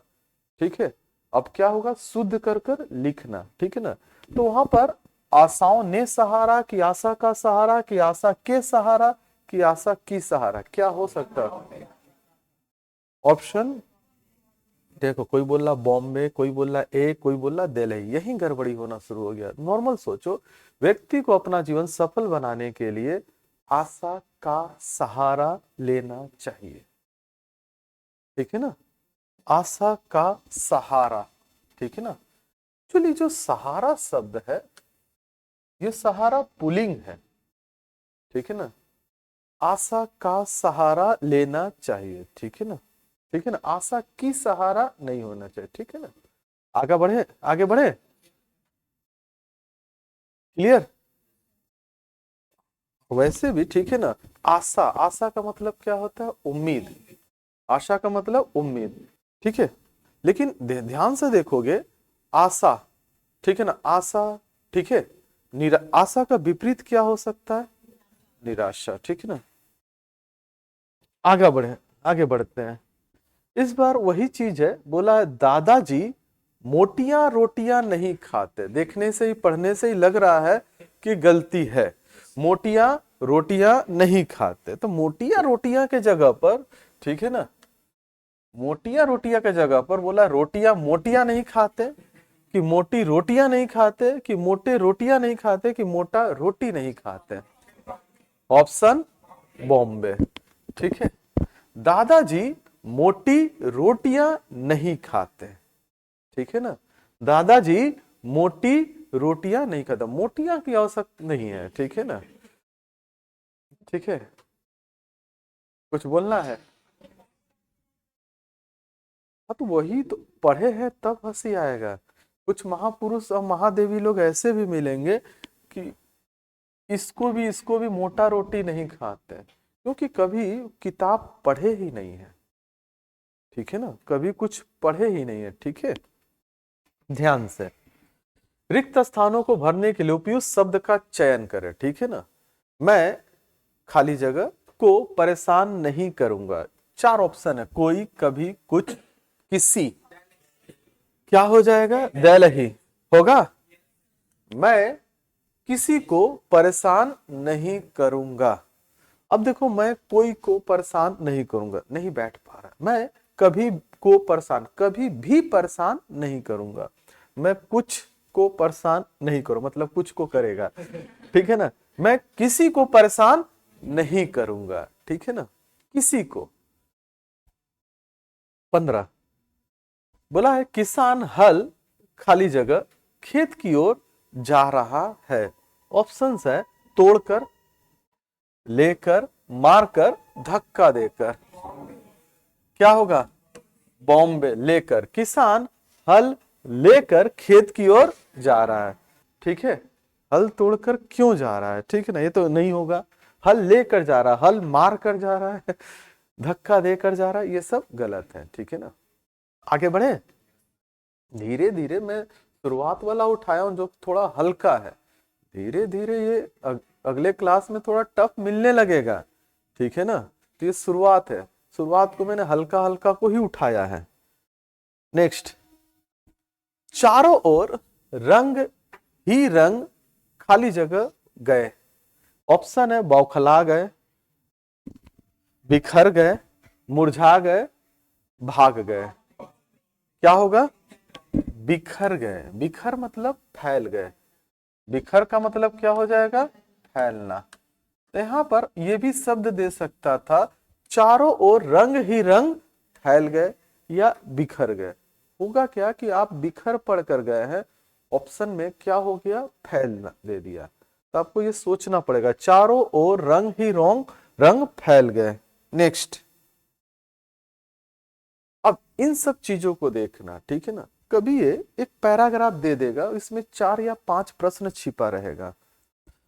ठीक है। अब क्या होगा? शुद्ध कर कर लिखना, ठीक है ना। तो वहां पर आशाओं ने सहारा, कि आशा का सहारा, कि आशा के सहारा, कि आशा की सहारा, क्या हो सकता है? ऑप्शन देखो कोई बोल रहा बॉम्बे, कोई बोल रहा ए, कोई बोल रहा दिल्ली, यही गड़बड़ी होना शुरू हो गया। नॉर्मल सोचो, व्यक्ति को अपना जीवन सफल बनाने के लिए आशा का सहारा लेना चाहिए, ठीक है ना, आशा का सहारा, ठीक है ना। एक्चुअली जो सहारा शब्द है, ये सहारा पुल्लिंग है, ठीक है ना। आशा का सहारा लेना चाहिए, ठीक है ना, ठीक है ना, आशा की सहारा नहीं होना चाहिए, ठीक है ना। आगे बढ़े, आगे बढ़े, क्लियर। वैसे भी ठीक है ना, आशा, आशा का मतलब क्या होता है, उम्मीद, आशा का मतलब उम्मीद, ठीक है। लेकिन ध्यान से देखोगे, आशा, ठीक है ना, आशा, ठीक है, आशा का विपरीत क्या हो सकता है, निराशा, ठीक है ना। आगे बढ़े, आगे बढ़ते हैं। इस बार वही चीज है, बोला है दादाजी मोटियां रोटियां नहीं खाते। देखने से ही, पढ़ने से ही लग रहा है कि गलती है, मोटियां रोटियां नहीं खाते। तो मोटियां रोटियां के जगह पर, ठीक है ना, मोटियां रोटियां के जगह पर बोला रोटियां मोटियां नहीं खाते, कि मोटी रोटियां नहीं खाते, कि मोटे रोटियां नहीं खाते, कि मोटा रोटी नहीं खाते। ऑप्शन बॉम्बे, ठीक है। दादाजी मोटी रोटियां नहीं खाते, ठीक है ना, दादाजी मोटी रोटियां नहीं खाता, मोटियां की आवश्यकता नहीं है, ठीक है ना, ठीक है। कुछ बोलना है? हाँ तो वही तो पढ़े हैं, तब हंसी आएगा। कुछ महापुरुष और महादेवी लोग ऐसे भी मिलेंगे कि इसको भी मोटा रोटी नहीं खाते, क्योंकि कभी किताब पढ़े ही नहीं है, ठीक है ना, कभी कुछ पढ़े ही नहीं है, ठीक है। ध्यान से, रिक्त स्थानों को भरने के लिए उपयुक्त शब्द का चयन करें, ठीक है ना। मैं खाली जगह को परेशान नहीं करूंगा। चार ऑप्शन है, कोई, कभी, कुछ, किसी। क्या हो जाएगा, दैल ही होगा। मैं किसी को परेशान नहीं करूंगा। अब देखो, मैं कोई को परेशान नहीं करूंगा, नहीं बैठ पा रहा। मैं कभी को परेशान, कभी भी परेशान नहीं करूंगा। मैं कुछ को परेशान नहीं करूं, मतलब कुछ को करेगा, ठीक है ना। मैं किसी को परेशान नहीं करूंगा, ठीक है ना, किसी को। 15 बोला है किसान हल खाली जगह खेत की ओर जा रहा है। ऑप्शंस है तोड़कर, लेकर, मारकर, धक्का देकर। क्या होगा, बॉम्बे, लेकर। किसान हल लेकर खेत की ओर जा रहा है, ठीक है। हल तोड़कर क्यों जा रहा है, ठीक है ना, ये तो नहीं होगा। हल लेकर जा रहा है, हल मार कर जा रहा है, धक्का देकर जा रहा है, ये सब गलत है, ठीक है ना। आगे बढ़े, धीरे धीरे मैं शुरुआत वाला उठाया हूं जो थोड़ा हल्का है, धीरे धीरे ये अगले क्लास में थोड़ा टफ मिलने लगेगा, ठीक है ना। तो ये शुरुआत है, शुरुआत को मैंने हल्का हल्का को ही उठाया है। नेक्स्ट, चारों ओर रंग ही रंग खाली जगह गए। ऑप्शन है बौखला गए, बिखर गए, मुरझा गए, भाग गए। क्या होगा, बिखर गए। बिखर मतलब फैल गए, बिखर का मतलब क्या हो जाएगा, फैलना। तो यहां पर यह भी शब्द दे सकता था, चारों ओर रंग ही रंग फैल गए या बिखर गए। होगा क्या कि आप बिखर पड़ कर गए हैं, ऑप्शन में क्या हो गया, फैलना दे दिया। तो आपको ये सोचना पड़ेगा, चारों ओर रंग ही रंग फैल गए। नेक्स्ट, अब इन सब चीजों को देखना, ठीक है ना। कभी ये एक पैराग्राफ दे देगा, इसमें 4 या 5 प्रश्न छिपा रहेगा।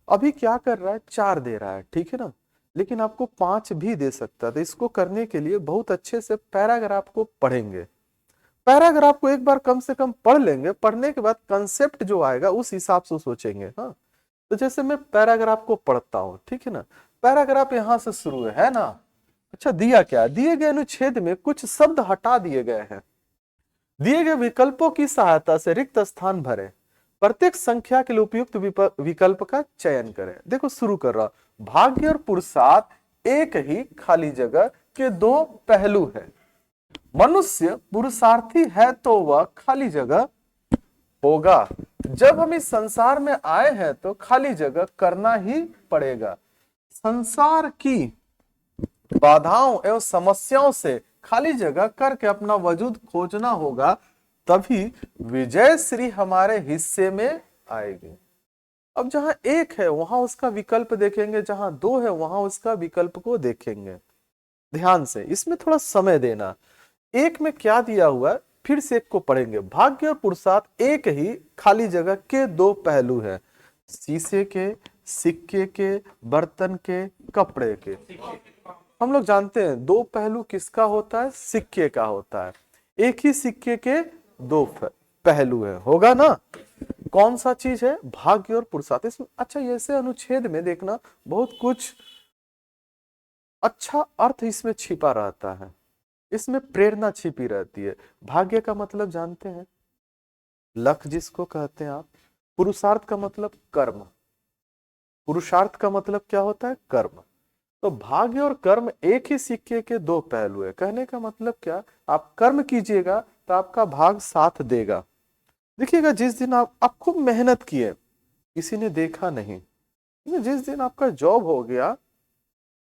अभी क्या कर रहा है, 4 दे रहा है, ठीक है ना, लेकिन आपको 5 भी दे सकता है। तो इसको करने के लिए बहुत अच्छे से पैराग्राफ को पढ़ेंगे। पैराग्राफ को एक बार कम से कम पढ़ लेंगे, पढ़ने के बाद कंसेप्ट जो आएगा उस हिसाब से सोचेंगे। हाँ, तो जैसे मैं पैराग्राफ को पढ़ता हूं, ठीक है ना, पैराग्राफ यहां से शुरू है ना। अच्छा, दिया क्या, दिए गए अनुच्छेद में कुछ शब्द हटा दिए गए हैं, दिए गए विकल्पों की सहायता से रिक्त स्थान भरें, प्रत्येक संख्या के लिए उपयुक्त विकल्प का चयन करें। देखो शुरू कर रहा, भाग्य और पुरुषार्थ एक ही खाली जगह के दो पहलू हैं। मनुष्य पुरुषार्थी है तो वह खाली जगह होगा। जब हम इस संसार में आए हैं तो खाली जगह करना ही पड़ेगा। संसार की बाधाओं एवं समस्याओं से खाली जगह करके अपना वजूद खोजना होगा, तभी विजय श्री हमारे हिस्से में आएगी। अब जहां एक है वहां उसका विकल्प देखेंगे, जहां दो है वहां उसका विकल्प को देखेंगे। ध्यान से इसमें थोड़ा समय देना। एक में क्या दिया हुआ है, फिर से एक को पढ़ेंगे। भाग्य और पुरुषार्थ एक ही खाली जगह के दो पहलू है, शीशे के, सिक्के के, बर्तन के, कपड़े के। हम लोग जानते हैं दो पहलू किसका होता है, सिक्के का होता है। एक ही सिक्के के दो पहलू है, होगा ना। कौन सा चीज है, भाग्य और पुरुषार्थ। इसमें अच्छा ऐसे अनुच्छेद में देखना बहुत कुछ अच्छा अर्थ इसमें छिपा रहता है, इसमें प्रेरणा छिपी रहती है। भाग्य का मतलब जानते हैं, लक जिसको कहते हैं आप। पुरुषार्थ का मतलब कर्म, पुरुषार्थ का मतलब क्या होता है, कर्म। तो भाग्य और कर्म एक ही सिक्के के दो पहलू है। कहने का मतलब क्या, आप कर्म कीजिएगा तो आपका भाग साथ देगा। देखिएगा जिस दिन आप खूब मेहनत किए, किसी ने देखा नहीं, जिस दिन आपका जॉब हो गया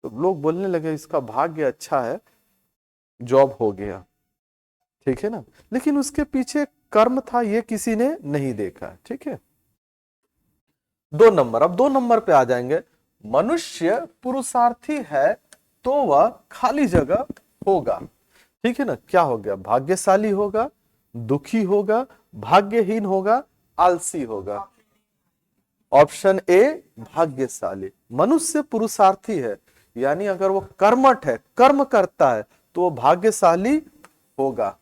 तो लोग बोलने लगे इसका भाग्य अच्छा है, जॉब हो गया, ठीक है ना। लेकिन उसके पीछे कर्म था, ये किसी ने नहीं देखा। ठीक है, 2 नंबर। अब 2 नंबर पे आ जाएंगे। मनुष्य पुरुषार्थी है तो वह खाली जगह होगा। ठीक है ना, क्या हो गया, भाग्यशाली होगा, दुखी होगा, भाग्यहीन होगा, आलसी होगा। ऑप्शन ए भाग्यशाली। मनुष्य पुरुषार्थी है यानी अगर वो कर्मठ है, कर्म करता है, तो वो भाग्यशाली होगा।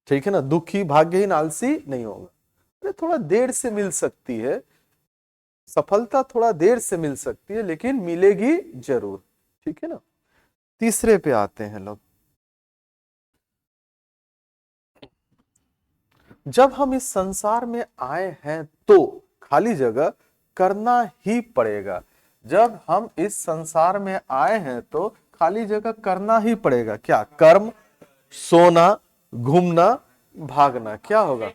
ठीक है ना, दुखी, भाग्यहीन, आलसी नहीं होगा। अरे थोड़ा देर से मिल सकती है सफलता, थोड़ा देर से मिल सकती है लेकिन मिलेगी जरूर। ठीक है ना, तीसरे पे आते हैं लोग। जब हम इस संसार में आए हैं तो खाली जगह करना ही पड़ेगा। जब हम इस संसार में आए हैं तो खाली जगह करना ही पड़ेगा। क्या, कर्म, सोना, घूमना, भागना। क्या होगा,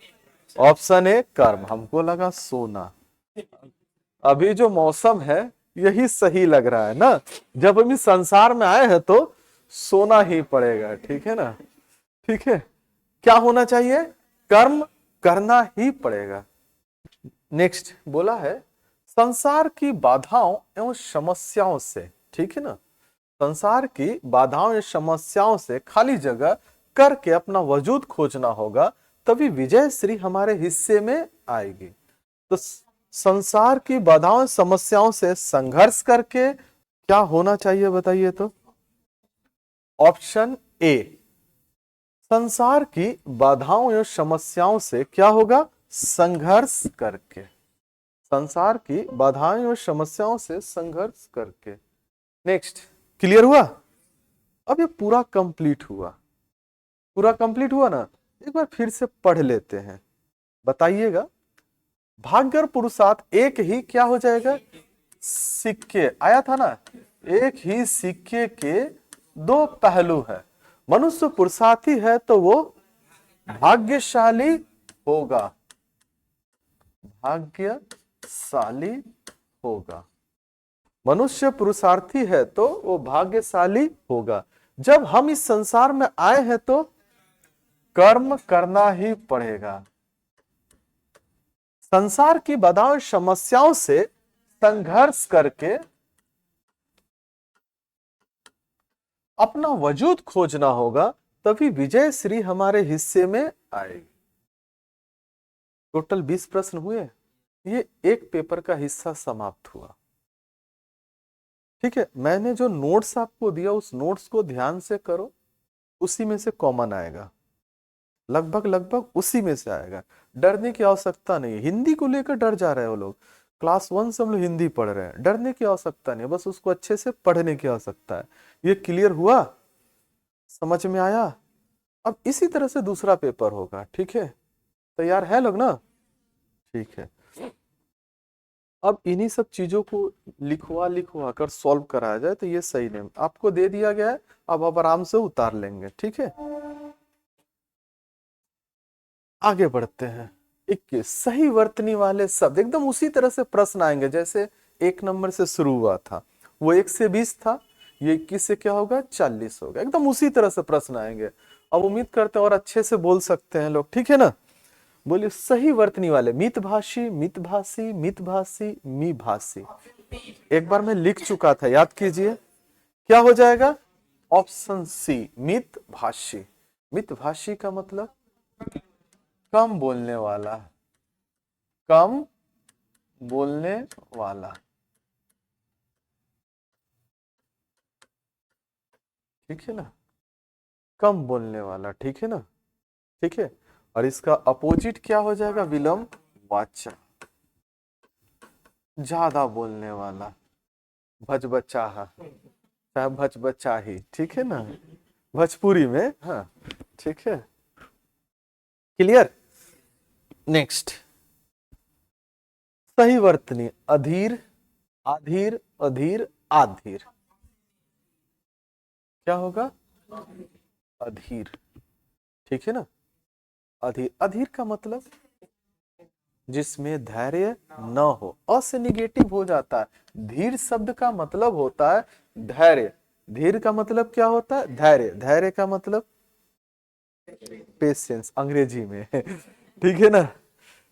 ऑप्शन ए कर्म। हमको लगा सोना। अभी जो मौसम है यही सही लग रहा है ना। जब हम इस संसार में आए हैं तो सोना ही पड़ेगा। ठीक है ना, ठीक है। क्या होना चाहिए, कर्म करना ही पड़ेगा। नेक्स्ट बोला है, संसार की बाधाओं एवं समस्याओं से, ठीक है ना, संसार की बाधाओं या समस्याओं से खाली जगह करके अपना वजूद खोजना होगा, तभी विजय श्री हमारे हिस्से में आएगी। तो संसार की बाधाओं समस्याओं से संघर्ष करके क्या होना चाहिए बताइए तो। ऑप्शन ए, संसार की बाधाओं या समस्याओं से क्या होगा, संघर्ष करके। संसार की बाधाओं और समस्याओं से संघर्ष करके। नेक्स्ट, क्लियर हुआ। अब ये पूरा कंप्लीट हुआ, पूरा कंप्लीट हुआ ना। एक बार फिर से पढ़ लेते हैं, बताइएगा। भाग्य और पुरुषार्थ एक ही क्या हो जाएगा, सिक्के। आया था ना, एक ही सिक्के के दो पहलू है। मनुष्य पुरुषार्थी है तो वो भाग्यशाली होगा, भाग्यशाली होगा। मनुष्य पुरुषार्थी है तो वो भाग्यशाली होगा। जब हम इस संसार में आए हैं तो कर्म करना ही पड़ेगा। संसार की बाधाओं समस्याओं से संघर्ष करके अपना वजूद खोजना होगा, तभी विजय श्री हमारे हिस्से में आएगी। टोटल 20 प्रश्न हुए, ये एक पेपर का हिस्सा समाप्त हुआ। ठीक है, मैंने जो नोट्स आपको दिया उस नोट्स को ध्यान से करो, उसी में से कॉमन आएगा, लगभग लगभग उसी में से आएगा। डरने की आवश्यकता नहीं है। हिंदी को लेकर डर जा रहे हो लोग, क्लास 1 से हम लोग हिंदी पढ़ रहे हैं, डरने की आवश्यकता नहीं, बस उसको अच्छे से पढ़ने की आवश्यकता है। ये क्लियर हुआ, समझ में आया। अब इसी तरह से दूसरा पेपर होगा। ठीक है, तैयार है लोग ना, ठीक है। अब इन्हीं सब चीजों को लिखवा लिखवा कर सॉल्व कराया जाए तो ये सही नहीं, आपको दे दिया गया है, अब आप आराम से उतार लेंगे। ठीक है। आगे बढ़ते हैं। 21 सही वर्तनी वाले शब्द, एकदम उसी तरह से प्रश्न आएंगे जैसे 1 नंबर से शुरू हुआ था, वो 1 से 20 था, ये 21 से क्या होगा 40 होगा, एकदम उसी तरह से प्रश्न आएंगे। अब उम्मीद करते हैं और अच्छे से बोल सकते हैं लोग, ठीक है ना। बोलिए सही वर्तनी वाले, मितभाषी, मितभाषी, मितभाषी, मिभाषी। एक बार मैं लिख चुका था, याद कीजिए, क्या हो जाएगा, ऑप्शन सी मितभाषी। मितभाषी का मतलब कम बोलने वाला, कम बोलने वाला, ठीक है ना, कम बोलने वाला, ठीक है ना, ठीक है। और इसका अपोजिट क्या हो जाएगा, विलंब वाचा, ज्यादा बोलने वाला, भचबचाहा, चाहे भचबचाही, ठीक है ना, भोजपुरी में, हाँ, ठीक है, क्लियर। नेक्स्ट, सही वर्तनी, अधीर, आधीर, अधीर, आधीर, क्या होगा, अधीर, ठीक है ना, अधीर। अधीर का मतलब जिसमें धैर्य न हो, अ से निगेटिव हो जाता है। धीर शब्द का मतलब होता है धैर्य, धीर का मतलब क्या होता है, धैर्य, धैर्य का मतलब पेशेंस अंग्रेजी में ठीक है ना,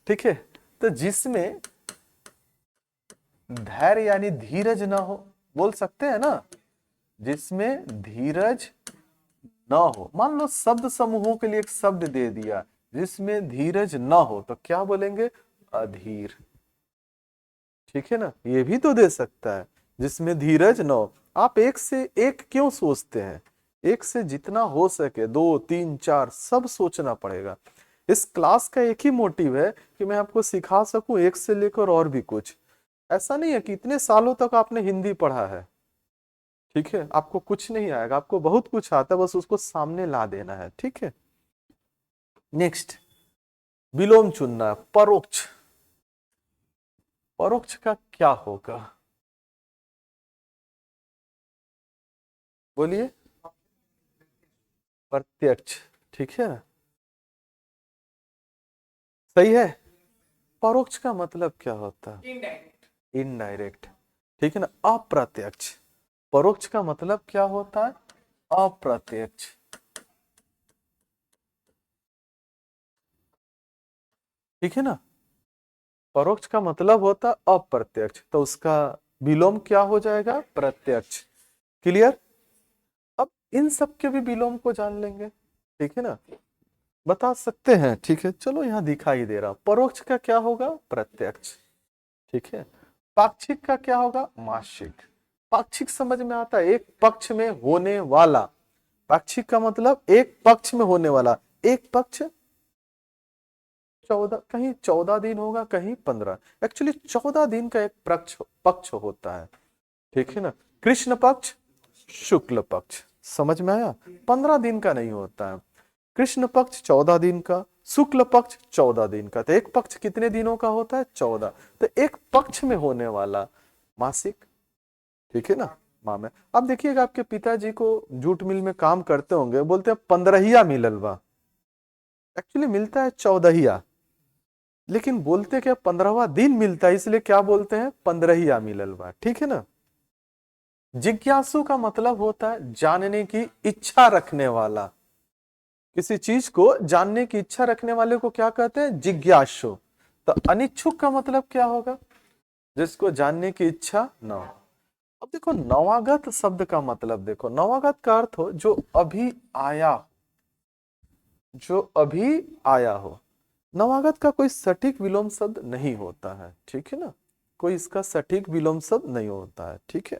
ठीक है। तो जिसमें धैर्य यानी धीरज ना हो, बोल सकते हैं ना, जिसमें धीरज ना हो। मान लो शब्द समूहों के लिए एक शब्द दे दिया जिसमें धीरज ना हो, तो क्या बोलेंगे, अधीर, ठीक है ना। ये भी तो दे सकता है जिसमें धीरज ना हो। आप एक से एक क्यों सोचते हैं, एक से जितना हो सके 2 3 4 सब सोचना पड़ेगा। इस क्लास का एक ही मोटिव है कि मैं आपको सिखा सकूं एक से लेकर और भी कुछ। ऐसा नहीं है कि इतने सालों तक आपने हिंदी पढ़ा है, ठीक है, आपको कुछ नहीं आएगा, आपको बहुत कुछ आता है, बस उसको सामने ला देना है, ठीक है। नेक्स्ट, विलोम चुनना, परोक्ष, परोक्ष का क्या होगा, बोलिए, प्रत्यक्ष, ठीक है, सही है। परोक्ष का मतलब क्या होता है, इनडायरेक्ट, ठीक है ना, अप्रत्यक्ष। परोक्ष का मतलब क्या होता है, अप्रत्यक्ष, ठीक है ना। परोक्ष का मतलब होता है अप्रत्यक्ष, तो उसका विलोम क्या हो जाएगा, प्रत्यक्ष, क्लियर। अब इन सब के भी विलोम को जान लेंगे, ठीक है ना, बता सकते हैं, ठीक है। चलो यहाँ दिखाई दे रहा, परोक्ष का क्या होगा, प्रत्यक्ष, ठीक है। पाक्षिक का क्या होगा, मासिक। पाक्षिक समझ में आता है, एक पक्ष में होने वाला, पाक्षिक का मतलब एक पक्ष में होने वाला, एक पक्ष 14, कहीं 14 दिन होगा, कहीं 15, एक्चुअली 14 दिन का एक पक्ष पक्ष होता है, ठीक है ना। कृष्ण पक्ष, शुक्ल पक्ष, समझ में आया, 15 दिन का नहीं होता है। कृष्ण पक्ष 14 दिन का, शुक्ल पक्ष 14 दिन का, तो एक पक्ष कितने दिनों का होता है, 14। तो एक पक्ष में होने वाला मासिक, ठीक है ना, माह में। अब देखिएगा आपके पिताजी को जूट मिल में काम करते होंगे, बोलते हैं 15हिया मिलल बा, एक्चुअली मिलता है 14हिया, लेकिन बोलते क्या 15वां दिन मिलता है, इसलिए क्या बोलते हैं, 15हिया मिलल बा, ठीक है ना। जिज्ञासु का मतलब होता है जानने की इच्छा रखने वाला, किसी चीज को जानने की इच्छा रखने वाले को क्या कहते हैं, जिज्ञासु। तो अनिच्छुक का मतलब क्या होगा, जिसको जानने की इच्छा ना हो। अब देखो नवागत शब्द का मतलब देखो, नवागत का अर्थ हो जो अभी आया, जो अभी आया हो। नवागत का कोई सटीक विलोम शब्द नहीं होता है, ठीक है ना, कोई इसका सटीक विलोम शब्द नहीं होता है, ठीक है,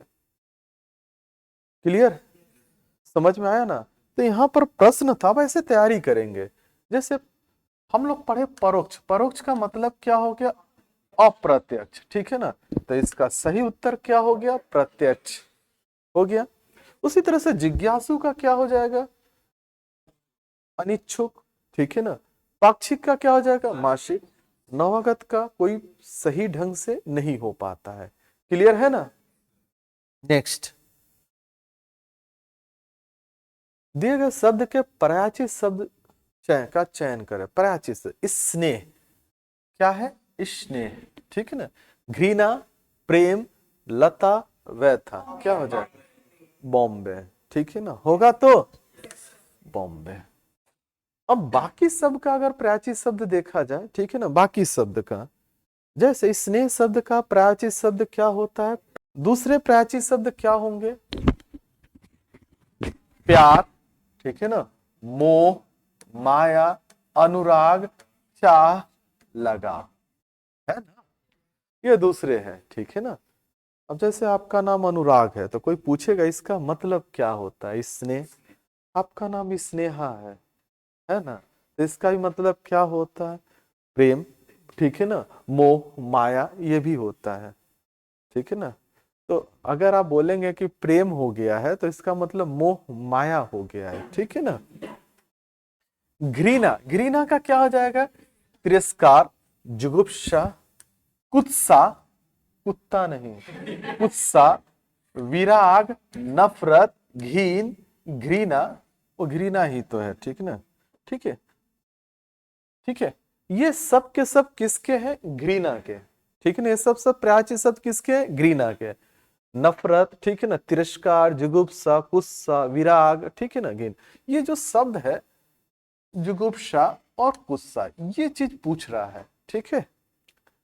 क्लियर, समझ में आया ना। तो यहाँ पर प्रश्न था, वैसे तैयारी करेंगे। जैसे हम लोग पढ़े परोक्ष, परोक्ष का मतलब क्या हो गया, अप्रत्यक्ष, ठीक है ना, तो इसका सही उत्तर क्या हो गया, प्रत्यक्ष हो गया। उसी तरह से जिज्ञासु का क्या हो जाएगा, अनिच्छुक, ठीक है ना। पाक्षिक का क्या हो जाएगा, मासिक। नवागत का कोई सही ढंग से नहीं हो पाता है, क्लियर है ना। नेक्स्ट, दिए गए शब्द के पर्यायवाची शब्द चयन का चयन करे, प्राची से स्नेह क्या है, स्नेह, ठीक है ना। घृणा, प्रेम, लता, व्यथा, क्या हो जाए, बॉम्बे, ठीक है ना, होगा तो बॉम्बे। अब बाकी शब्द का अगर प्राची शब्द देखा जाए, ठीक है ना, बाकी शब्द का, जैसे स्नेह शब्द का प्राची शब्द क्या होता है, दूसरे प्राची शब्द क्या होंगे, प्यार, ठीक है ना, मोह, माया, अनुराग, चाह, लगा, है ना, ये दूसरे हैं, ठीक है ना। अब जैसे आपका नाम अनुराग है तो कोई पूछेगा इसका मतलब क्या होता है, स्नेह, आपका नाम स्नेहा है ना, तो इसका भी मतलब क्या होता है, प्रेम, ठीक है ना, मोह, माया, ये भी होता है, ठीक है ना। तो अगर आप बोलेंगे कि प्रेम हो गया है तो इसका मतलब मोह माया हो गया है, ठीक है ना। घृणा, घृणा का क्या हो जाएगा, तिरस्कार, जुगुप्सा, कुत्सा, कुत्ता नहीं, कुत्सा, विराग, नफरत, घीन, घृणा, वो घृणा ही तो है, ठीक ना, ठीक है, ठीक है। ये सब के सब किसके हैं, घृणा के, ठीक है ना, ये सब सब प्राची शब्द किसके हैं, घृणा के। नफरत, ठीक है ना, तिरस्कार, जुगुप्सा, गुस्सा, विराग, ठीक है ना, घिन, ये जो शब्द है जुगुप्सा और गुस्सा, ये चीज पूछ रहा है, ठीक है।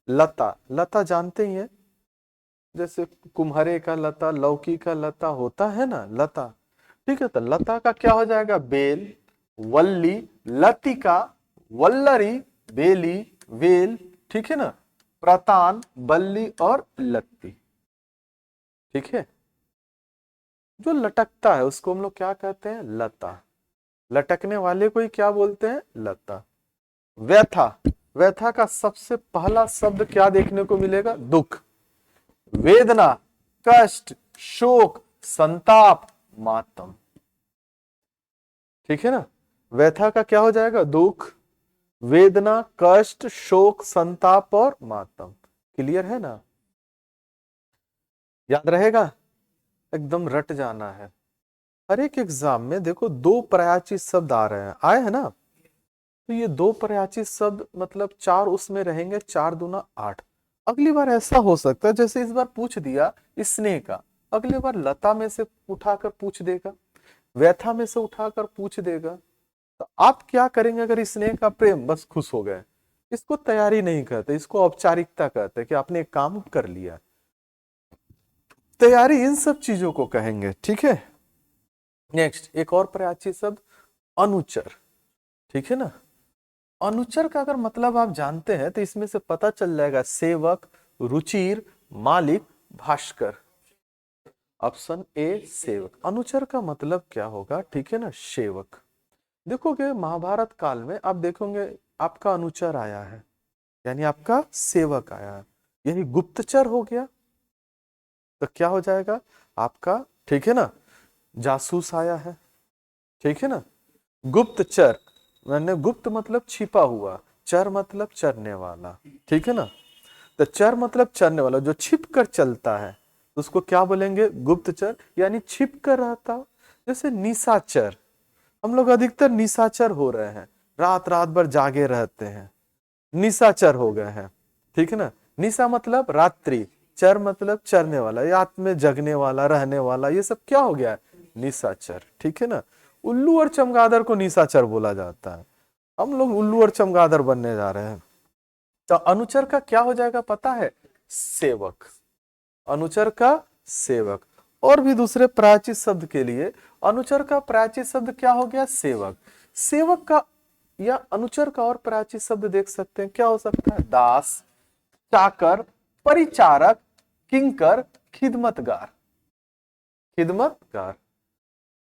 लता, लता जानते ही है, जैसे कुम्हारे का लता, लौकी का लता होता है ना, लता, ठीक है। तो लता का क्या हो जाएगा, बेल, वल्ली, लतिका, वल्लरी, बेली, वेल, ठीक है ना, प्रतान, बल्ली और लत्ती, ठीक है। जो लटकता है उसको हम लोग क्या कहते हैं, लता, लटकने वाले को ही क्या बोलते हैं, लता। व्यथा, व्यथा का सबसे पहला शब्द क्या देखने को मिलेगा, दुख, वेदना, कष्ट, शोक, संताप, मातम, ठीक है ना। व्यथा का क्या हो जाएगा, दुख, वेदना, कष्ट, शोक, संताप और मातम, क्लियर है ना, याद रहेगा, एकदम रट जाना है। हर एक एग्जाम में देखो दो पर्यायवाची शब्द आ रहे हैं, आए हैं ना, तो ये दो पर्यायवाची शब्द मतलब चार उसमें रहेंगे, 4 दूना 8। अगली बार ऐसा हो सकता है जैसे इस बार पूछ दिया स्नेह का, अगली बार लता में से उठाकर पूछ देगा, व्यथा में से उठाकर पूछ देगा। तो आप क्या करेंगे, अगर स्नेह का प्रेम, बस खुश हो गए, इसको तैयारी नहीं कहते, इसको औपचारिकता कहते कि आपने एक काम कर लिया। तैयारी इन सब चीजों को कहेंगे, ठीक है। नेक्स्ट एक और पर्यायवाची शब्द अनुचर, ठीक है ना। अनुचर का अगर मतलब आप जानते हैं तो इसमें से पता चल जाएगा, सेवक, रुचिर, मालिक, भास्कर। ऑप्शन ए सेवक, अनुचर का मतलब क्या होगा, ठीक है ना, सेवक। देखोगे महाभारत काल में आप देखोगे आपका अनुचर आया है, यानी आपका सेवक आया है, यही गुप्तचर हो गया, तो क्या हो जाएगा आपका, ठीक है ना, जासूस आया है, ठीक है ना। गुप्तचर, मैंने गुप्त मतलब छिपा हुआ, चर मतलब चरने वाला, ठीक है ना। तो चर मतलब चरने वाला, जो छिप कर चलता है उसको क्या बोलेंगे, गुप्तचर, यानी छिप कर रहता। जैसे निशाचर, हम लोग अधिकतर निशाचर हो रहे हैं, रात रात भर जागे रहते हैं, निशाचर हो गए हैं, ठीक है ना। निशा मतलब रात्रि, चर मतलब चरने वाला, रात में जगने वाला, रहने वाला, ये सब क्या हो गया है, निशाचर, ठीक है ना। उल्लू और चमगादड़ को निशाचर बोला जाता है, हम लोग उल्लू और चमगादड़ बनने जा रहे हैं। तो अनुचर का क्या हो जाएगा पता है, सेवक, अनुचर का सेवक। और भी दूसरे प्राचीन शब्द के लिए अनुचर का प्राचीन शब्द क्या हो गया, सेवक। सेवक का या अनुचर का और प्राचीन शब्द देख सकते हैं, क्या हो सकता है, दास, चाकर, परिचारक, किंकर, खिदमतगार। खिदमतगार,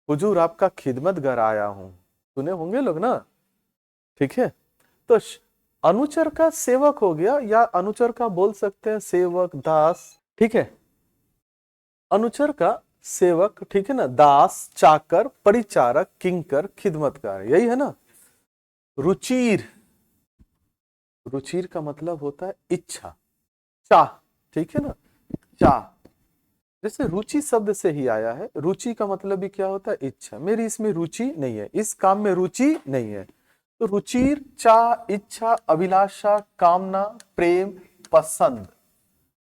हुजूर आपका खिदमतगार आया हूं, सुने होंगे लोग ना, ठीक है। तो अनुचर का सेवक हो गया, या अनुचर का बोल सकते हैं सेवक, दास, ठीक है। अनुचर का सेवक, ठीक है ना, दास, चाकर, परिचारक, किंकर, खिदमतगार, यही है ना। रुचिर, रुचिर का मतलब होता है इच्छा, चाह, ठीक है ना, चाह। जैसे रुचि शब्द से ही आया है, रुचि का मतलब भी क्या होता है, इच्छा, मेरी इसमें रुचि नहीं है, इस काम में रुचि नहीं है। तो रुचिर, चाह, इच्छा, अभिलाषा, कामना, प्रेम, पसंद।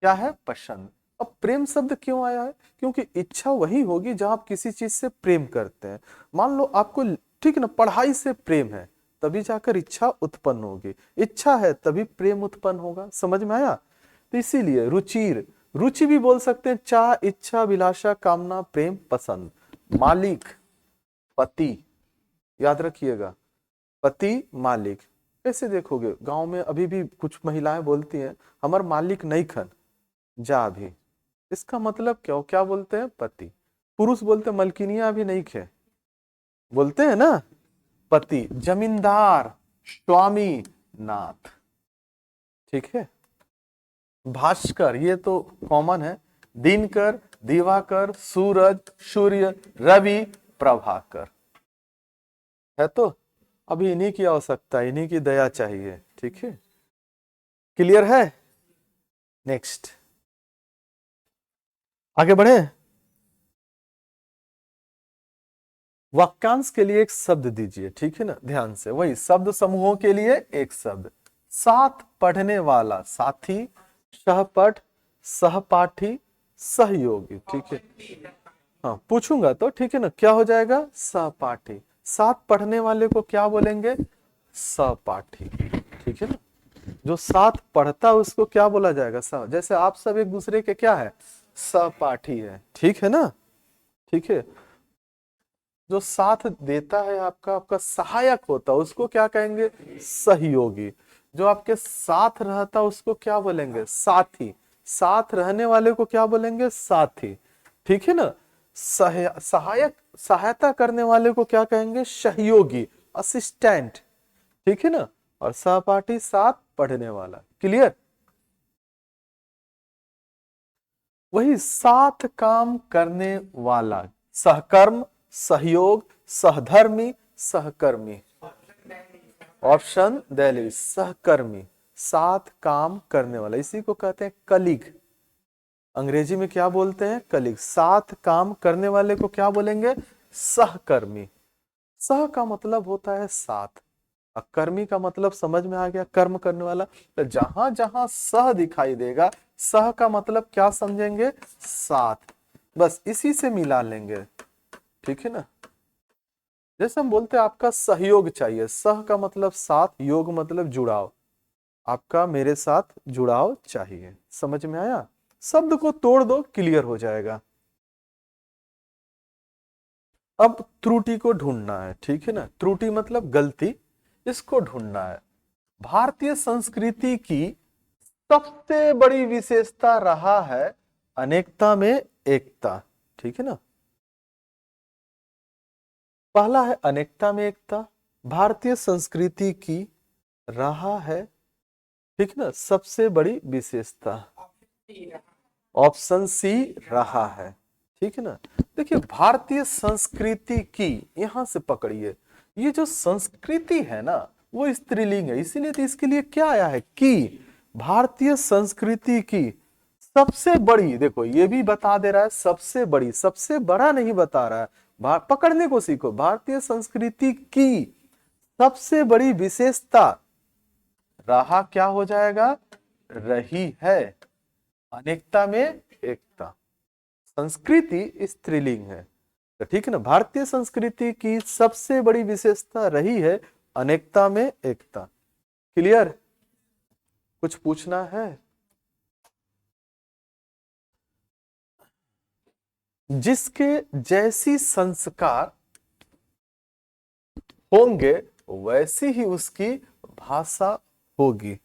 क्या है? पसंद। अब प्रेम शब्द क्यों आया है? क्योंकि इच्छा वही होगी जहां आप किसी चीज से प्रेम करते हैं। मान लो आपको, ठीक ना, पढ़ाई से प्रेम है, तभी जाकर इच्छा उत्पन्न होगी। इच्छा है तभी प्रेम उत्पन्न होगा। समझ में आया? तो इसीलिए रुचिर, रुचि भी बोल सकते हैं, चाह, इच्छा, अभिलाषा, कामना, प्रेम, पसंद। मालिक, पति, याद रखिएगा, पति, मालिक। कैसे देखोगे, गांव में अभी भी कुछ महिलाएं बोलती हैं, हमार मालिक नहीं खन जा भी। इसका मतलब क्या बोलते हैं? पति। पुरुष बोलते हैं मलकिनिया भी नहीं खे, बोलते हैं ना पति। जमींदार, स्वामी, नाथ। ठीक है। भास्कर, ये तो कॉमन है। दिनकर, दिवाकर, सूरज, सूर्य, रवि, प्रभाकर। है तो अभी इन्हीं की आवश्यकता, इन्हीं की दया चाहिए। ठीक है, क्लियर है? नेक्स्ट, आगे बढ़े। वाक्यांश के लिए एक शब्द दीजिए, ठीक है ना, ध्यान से। वही शब्द समूहों के लिए एक शब्द। साथ पढ़ने वाला, साथी, सहपठ, सहपाठी, सहयोगी। ठीक है, हाँ पूछूंगा तो, ठीक है ना, क्या हो जाएगा? सहपाठी। साथ पढ़ने वाले को क्या बोलेंगे? सहपाठी। ठीक है ना, जो साथ पढ़ता है उसको क्या बोला जाएगा? सह। जैसे आप सब एक दूसरे के क्या है? सहपाठी है। ठीक है ना? ठीक है। जो साथ देता है आपका, आपका सहायक होता है, उसको क्या कहेंगे? सहयोगी। जो आपके साथ रहता है उसको क्या बोलेंगे? साथी। साथ रहने वाले को क्या बोलेंगे? साथी। ठीक है ना? सहायक, सहायता करने वाले को क्या कहेंगे? सहयोगी, असिस्टेंट। ठीक है ना? और सहपाठी, साथ पढ़ने वाला। क्लियर? वही साथ काम करने वाला, सहकर्म, सहयोग, सहधर्मी, सहकर्मी। ऑप्शन दे, सहकर्मी, साथ काम करने वाला, इसी को कहते हैं कलीग। अंग्रेजी में क्या बोलते हैं? कलीग। साथ काम करने वाले को क्या बोलेंगे? सहकर्मी। सह का मतलब होता है साथ, और कर्मी का मतलब समझ में आ गया, कर्म करने वाला। तो जहां जहां सह दिखाई देगा, सह का मतलब क्या समझेंगे? साथ। बस इसी से मिला लेंगे। ठीक है ना? जैसे हम बोलते हैं आपका सहयोग चाहिए, सह का मतलब साथ, योग मतलब जुड़ाव। आपका मेरे साथ जुड़ाव चाहिए। समझ में आया? शब्द को तोड़ दो, क्लियर हो जाएगा। अब त्रुटि को ढूंढना है। ठीक है ना? त्रुटि मतलब गलती, इसको ढूंढना है। भारतीय संस्कृति की सबसे बड़ी विशेषता रहा है अनेकता में एकता। ठीक है ना? पहला है अनेकता में एकता। भारतीय संस्कृति की रहा है, ठीक है ना, सबसे बड़ी विशेषता। ऑप्शन सी, रहा है। ठीक है ना? देखिए, भारतीय संस्कृति की, यहां से पकड़िए, ये जो संस्कृति है ना, वो स्त्रीलिंग है, इसीलिए तो इसके लिए क्या आया है? कि भारतीय संस्कृति की सबसे बड़ी, देखो ये भी बता दे रहा है सबसे बड़ी, सबसे बड़ा नहीं बता रहा है। पकड़ने को सीखो। भारतीय संस्कृति की सबसे बड़ी विशेषता, रहा क्या हो जाएगा? रही है। अनेकता में एकता। संस्कृति स्त्रीलिंग है, तो ठीक है ना? भारतीय संस्कृति की सबसे बड़ी विशेषता रही है अनेकता में एकता। क्लियर? कुछ पूछना है? जिसके जैसी संस्कार होंगे वैसी ही उसकी भाषा होगी।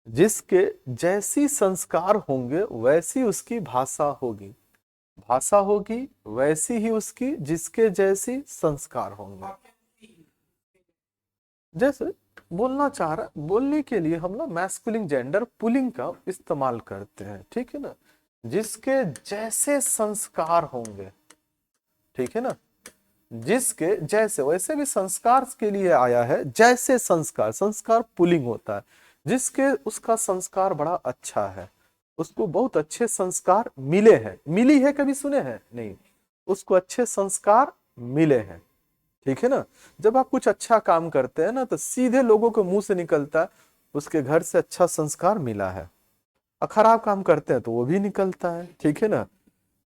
जिसके जैसी संस्कार होंगे वैसी उसकी भाषा होगी। भाषा होगी वैसी ही उसकी, जिसके जैसी संस्कार होंगे। जैसे बोलना चाह रहा, बोलने के लिए हम लोग मैस्कुलिन जेंडर पुलिंग का इस्तेमाल करते हैं। ठीक है ना? जिसके जैसे संस्कार होंगे, ठीक है ना, जिसके जैसे, वैसे भी संस्कार के लिए आया है, जैसे संस्कार, संस्कार पुलिंग होता है। जिसके, उसका संस्कार बड़ा अच्छा है, उसको बहुत अच्छे संस्कार मिले हैं। मिली है, कभी सुने हैं? नहीं। उसको अच्छे संस्कार मिले हैं। ठीक है ना। जब आप कुछ अच्छा काम करते हैं ना तो सीधे लोगों के मुंह से निकलता है उसके घर से अच्छा संस्कार मिला है, और खराब काम करते हैं तो वो भी निकलता है, ठीक है ना।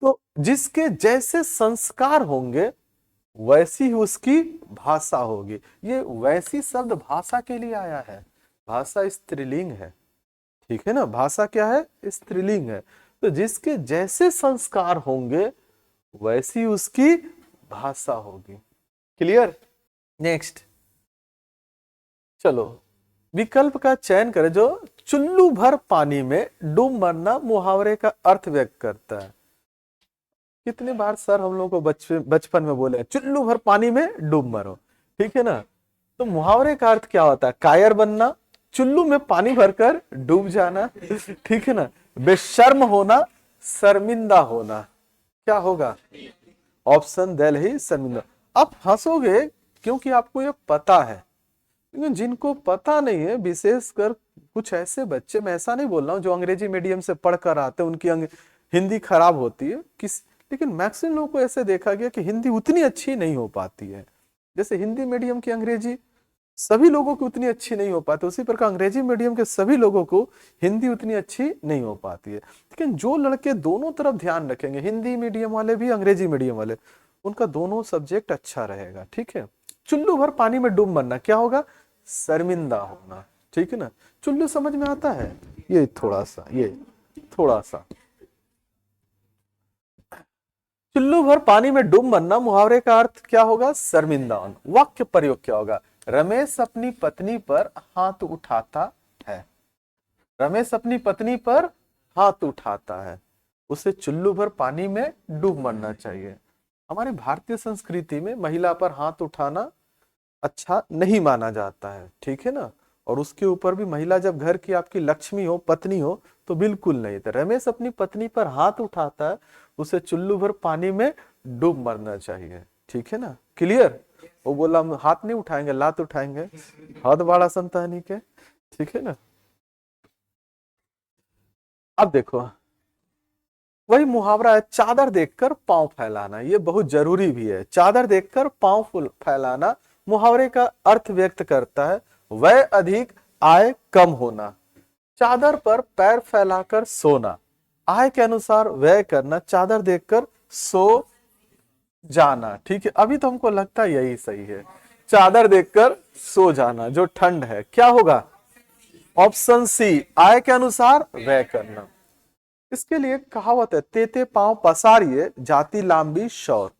तो जिसके जैसे संस्कार होंगे वैसी ही उसकी भाषा होगी। ये वैसी शब्द भाषा के लिए आया है, भाषा स्त्रीलिंग है, ठीक है ना। भाषा क्या है, स्त्रीलिंग है। तो जिसके जैसे संस्कार होंगे वैसी उसकी भाषा होगी। क्लियर। नेक्स्ट, चलो विकल्प का चयन करें जो चुल्लू भर पानी में डूब मरना मुहावरे का अर्थ व्यक्त करता है। कितनी बार सर हम लोग को बचपन में बोले चुल्लू भर पानी में डूब मरो, ठीक है ना। तो मुहावरे का अर्थ क्या होता है, कायर बनना, चुल्लू में पानी भरकर डूब जाना, ठीक है ना, बेशर्म होना, शर्मिंदा होना। क्या होगा, ऑप्शन दिल्ली शर्मिंदा। आप हंसोगे क्योंकि आपको ये पता है, लेकिन जिनको पता नहीं है, विशेषकर कुछ ऐसे बच्चे, मैं ऐसा नहीं बोल रहा हूँ जो अंग्रेजी मीडियम से पढ़कर आते हैं उनकी हिंदी खराब होती है किस, लेकिन मैक्सिमम लोगों को ऐसे देखा गया कि हिंदी उतनी अच्छी नहीं हो पाती है। जैसे हिंदी मीडियम की अंग्रेजी सभी लोगों की उतनी अच्छी नहीं हो पाती, उसी प्रकार अंग्रेजी मीडियम के सभी लोगों को हिंदी उतनी अच्छी नहीं हो पाती है। लेकिन जो लड़के दोनों तरफ ध्यान रखेंगे, हिंदी मीडियम वाले भी अंग्रेजी मीडियम वाले, उनका दोनों सब्जेक्ट अच्छा रहेगा, ठीक है। चुल्लू भर पानी में डूब मरना क्या होगा, शर्मिंदा होना, ठीक है ना। चुल्लू समझ में आता है, ये थोड़ा सा, ये थोड़ा सा, चुल्लू भर पानी में डूब मरना मुहावरे का अर्थ क्या होगा, शर्मिंदा होना। वाक्य प्रयोग क्या होगा, रमेश अपनी पत्नी पर हाथ उठाता है, रमेश अपनी पत्नी पर हाथ उठाता है, उसे चुल्लू भर पानी में डूब मरना चाहिए। हमारे भारतीय संस्कृति में महिला पर हाथ उठाना अच्छा नहीं माना जाता है, ठीक है ना। और उसके ऊपर भी महिला जब घर की आपकी लक्ष्मी हो, पत्नी हो, तो बिल्कुल नहीं। तो रमेश अपनी पत्नी पर हाथ उठाता है, उसे चुल्लू भर पानी में डूब मरना चाहिए, ठीक है ना। क्लियर। वो बोला हम हाथ नहीं उठाएंगे, लात उठाएंगे, हद बड़ा संतानी के, ठीक है ना। अब देखो वही मुहावरा है, चादर देखकर पांव फैलाना, ये बहुत जरूरी भी है। चादर देखकर पांव फैलाना मुहावरे का अर्थ व्यक्त करता है व्यय अधिक आय कम होना। चादर पर पैर फैलाकर सोना, आय के अनुसार व्यय करना, चादर देखकर सो जाना, ठीक है। अभी तो हमको लगता है यही सही है, चादर देखकर सो जाना, जो ठंड है क्या होगा, ऑप्शन सी, आय के अनुसार व्यय करना। इसके लिए कहावत है, तेते पांव पसारिए जाति लांबी शौर,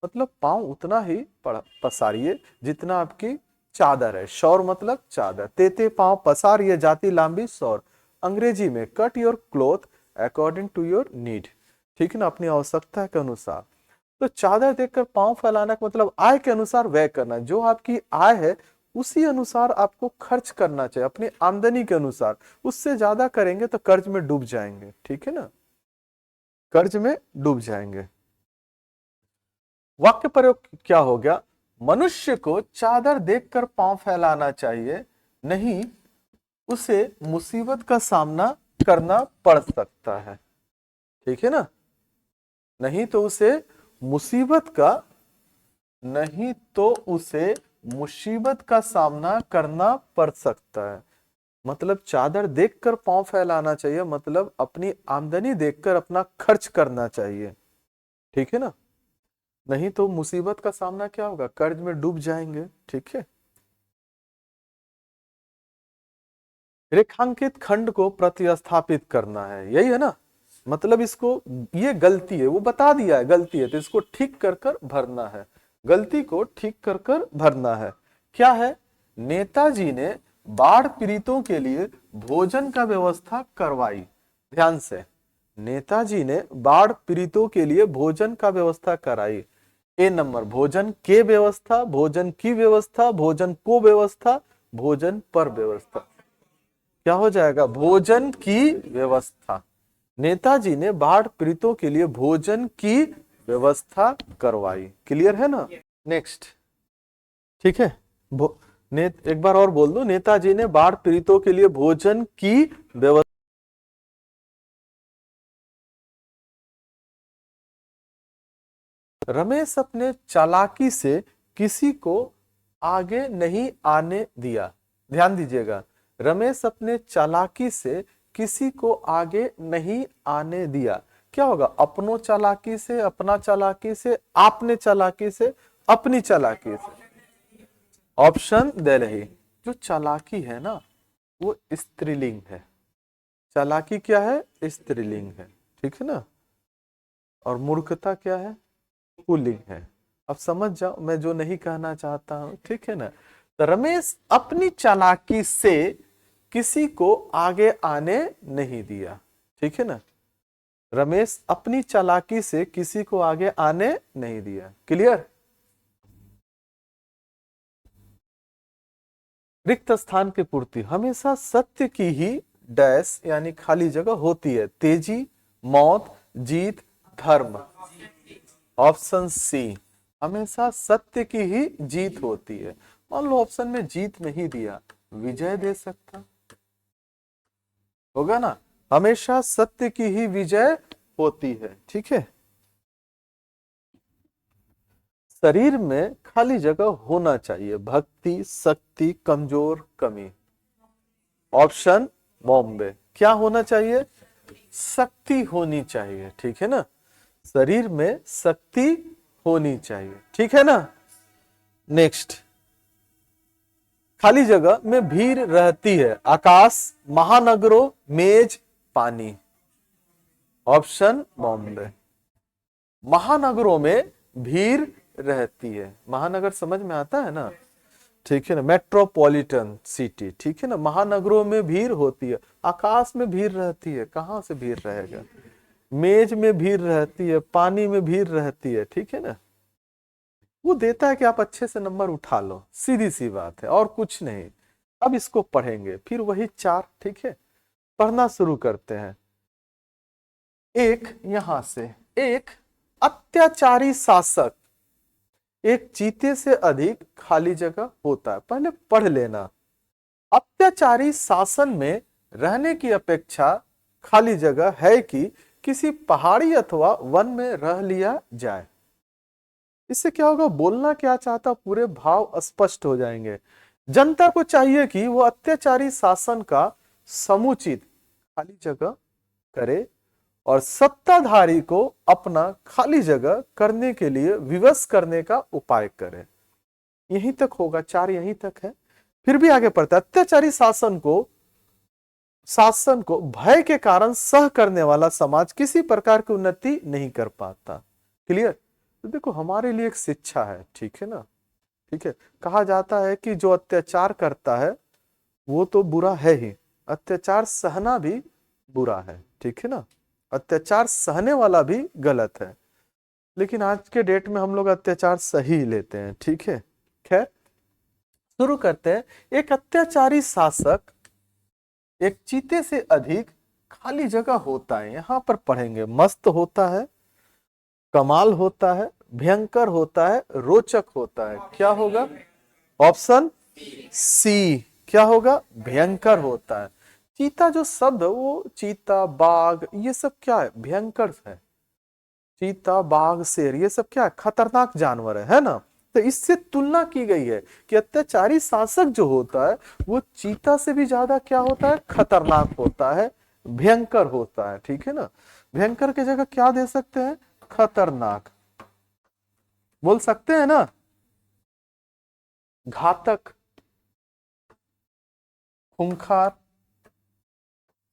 मतलब पांव उतना ही पसारिए जितना आपकी चादर है। शौर मतलब चादर। तेते पांव पसारिए जाति लांबी शौर, अंग्रेजी में cut your cloth according to your need, ठीक है ना, अपनी आवश्यकता के अनुसार। तो चादर देखकर पांव फैलाना का मतलब आय के अनुसार व्यय करना, जो आपकी आय है उसी अनुसार आपको खर्च करना चाहिए, अपनी आमदनी के अनुसार। उससे ज्यादा करेंगे तो कर्ज में डूब जाएंगे, ठीक है ना, कर्ज में डूब जाएंगे। वाक्य प्रयोग क्या हो गया, मनुष्य को चादर देखकर पांव फैलाना चाहिए, नहीं उसे मुसीबत का सामना करना पड़ सकता है, ठीक है ना। नहीं तो उसे मुसीबत का, नहीं तो उसे मुसीबत का सामना करना पड़ सकता है। मतलब चादर देखकर पांव फैलाना चाहिए, मतलब अपनी आमदनी देखकर अपना खर्च करना चाहिए, ठीक है ना। नहीं तो मुसीबत का सामना क्या होगा, कर्ज में डूब जाएंगे, ठीक है। रेखांकित खंड को प्रतिस्थापित करना है, यही है ना। मतलब इसको, ये गलती है वो बता दिया है गलती है, तो इसको ठीक कर कर भरना है, गलती को ठीक कर कर भरना है। क्या है, नेताजी ने बाढ़ पीड़ितों के लिए भोजन का व्यवस्था करवाई। ध्यान से, नेताजी ने बाढ़ पीड़ितों के लिए भोजन का व्यवस्था कराई। ए नंबर, भोजन के व्यवस्था, भोजन की व्यवस्था, भोजन को व्यवस्था, भोजन पर व्यवस्था। क्या हो जाएगा, भोजन की व्यवस्था। नेताजी ने बाढ़ पीड़ितों के लिए भोजन की व्यवस्था करवाई। क्लियर है ना। नेक्स्ट, ठीक है। एक बार और बोल दो, नेताजी ने बाढ़ पीड़ितों के लिए भोजन की व्यवस्था। रमेश अपने चालाकी से किसी को आगे नहीं आने दिया। ध्यान दीजिएगा, रमेश अपने चालाकी से किसी को आगे नहीं आने दिया। क्या होगा? अपनों चालाकी से, अपना चालाकी से, आपने चालाकी से, अपनी चालाकी से। ऑप्शन दे रही। जो चालाकी है ना वो स्त्रीलिंग है। चालाकी क्या है? स्त्रीलिंग है, ठीक है ना। और मूर्खता क्या है? पुल्लिंग है। अब समझ जाओ मैं जो नहीं कहना चाहता हूं, ठीक है ना। तो रमेश अपनी चालाकी से किसी को आगे आने नहीं दिया, ठीक है ना। रमेश अपनी चालाकी से किसी को आगे आने नहीं दिया। क्लियर? रिक्त स्थान की पूर्ति हमेशा सत्य की ही डैश यानी खाली जगह होती है। तेजी, मौत, जीत, धर्म। ऑप्शन सी, हमेशा सत्य की ही जीत होती है। मान लो ऑप्शन में जीत नहीं दिया, विजय दे सकता होगा ना। हमेशा सत्य की ही विजय होती है, ठीक है। शरीर में खाली जगह होना चाहिए। भक्ति, शक्ति, कमजोर, कमी। ऑप्शन बॉम्बे। क्या होना चाहिए? शक्ति होनी चाहिए, ठीक है ना। शरीर में शक्ति होनी चाहिए, ठीक है ना। नेक्स्ट, खाली जगह में भीड़ रहती है। आकाश, महानगरों, मेज, पानी। ऑप्शन बॉम्बे। महानगरों में भीड़ रहती है। महानगर समझ में आता है ना, ठीक है ना। मेट्रोपॉलिटन सिटी, ठीक है ना। महानगरों में भीड़ होती है। आकाश में भीड़ रहती है, कहां से भीड़ रहेगा। मेज में भीड़ रहती है, पानी में भीड़ रहती है, ठीक है ना। वो देता है कि आप अच्छे से नंबर उठा लो, सीधी सी बात है, और कुछ नहीं। अब इसको पढ़ेंगे, फिर वही चार, ठीक है। पढ़ना शुरू करते हैं। एक यहां से, एक अत्याचारी शासक एक चीते से अधिक खाली जगह होता है। पहले पढ़ लेना। अत्याचारी शासन में रहने की अपेक्षा खाली जगह है कि किसी पहाड़ी अथवा वन में रह लिया जाए। इससे क्या होगा? बोलना क्या चाहता पूरे भाव स्पष्ट हो जाएंगे। जनता को चाहिए कि वो अत्याचारी शासन का समुचित खाली जगह करे और सत्ताधारी को अपना खाली जगह करने के लिए विवश करने का उपाय करे। यहीं तक होगा, चार यहीं तक है। फिर भी आगे पढ़ता है। अत्याचारी शासन को भय के कारण सह करने वाला समाज किसी प्रकार की उन्नति नहीं कर पाता। क्लियर? तो देखो हमारे लिए एक शिक्षा है, ठीक है ना। ठीक है, कहा जाता है कि जो अत्याचार करता है वो तो बुरा है ही, अत्याचार सहना भी बुरा है, ठीक है ना। अत्याचार सहने वाला भी गलत है, लेकिन आज के डेट में हम लोग अत्याचार सही लेते हैं, ठीक है। खैर शुरू करते हैं। एक अत्याचारी शासक एक चीते से अधिक खाली जगह होता है। यहां पर पढ़ेंगे। मस्त होता है, कमाल होता है, भयंकर होता है, रोचक होता है। क्या होगा? Option C. क्या होगा? भयंकर होता है। चीता जो शब्द वो चीता, बाघ, ये सब क्या है? भयंकर है। चीता, बाघ, शेर, ये सब क्या है? खतरनाक जानवर है ना। तो इससे तुलना की गई है कि अत्याचारी शासक जो होता है वो चीता से भी ज्यादा क्या होता है? खतरनाक होता है, भयंकर होता है, ठीक है ना। भयंकर की जगह क्या दे सकते हैं? खतरनाक बोल सकते हैं ना। घातक, खूंखार,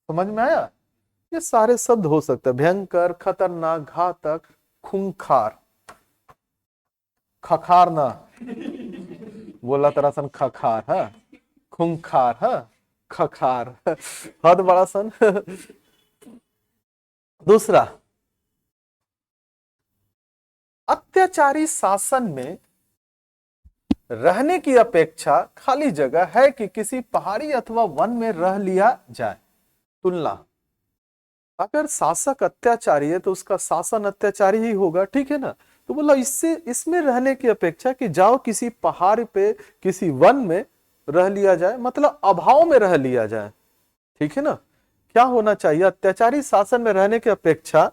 समझ में आया? ये सारे शब्द हो सकते हैं। भयंकर, खतरनाक, घातक, खूंखार। खखार ना बोला तरह सन, खखार है, खूंखार है, खखार हद बड़ा सन। दूसरा, अत्याचारी शासन में रहने की अपेक्षा खाली जगह है कि किसी पहाड़ी अथवा वन में रह लिया जाए। तुलना, अगर शासक अत्याचारी है तो उसका शासन अत्याचारी ही होगा, ठीक है ना। तो बोला इससे इसमें रहने की अपेक्षा कि जाओ किसी पहाड़ पे, किसी वन में रह लिया जाए, मतलब अभाव में रह लिया जाए, ठीक है ना। क्या होना चाहिए? अत्याचारी शासन में रहने की अपेक्षा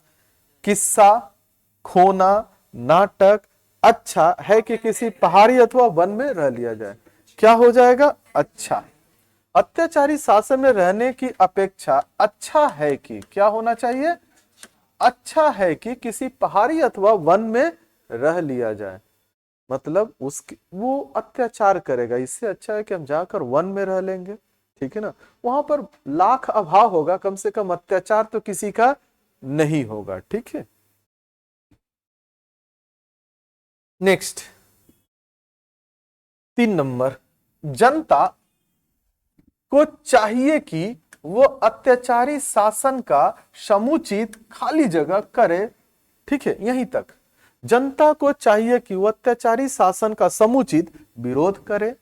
किस्सा, खोना, नाटक, अच्छा है कि किसी पहाड़ी अथवा वन में रह लिया जाए। क्या हो जाएगा? अच्छा। अत्याचारी शासन में रहने की अपेक्षा अच्छा है कि क्या होना चाहिए? अच्छा है कि किसी पहाड़ी अथवा वन में रह लिया जाए। मतलब उसकी वो अत्याचार करेगा, इससे अच्छा है कि हम जाकर वन में रह लेंगे, ठीक है ना। वहां पर लाख अभाव होगा, कम से कम अत्याचार तो किसी का नहीं होगा, ठीक है। नेक्स्ट 3 नंबर, जनता को चाहिए कि वो अत्याचारी शासन का समुचित खाली जगह करे, ठीक है, यहीं तक। जनता को चाहिए कि वो अत्याचारी शासन का समुचित विरोध करे,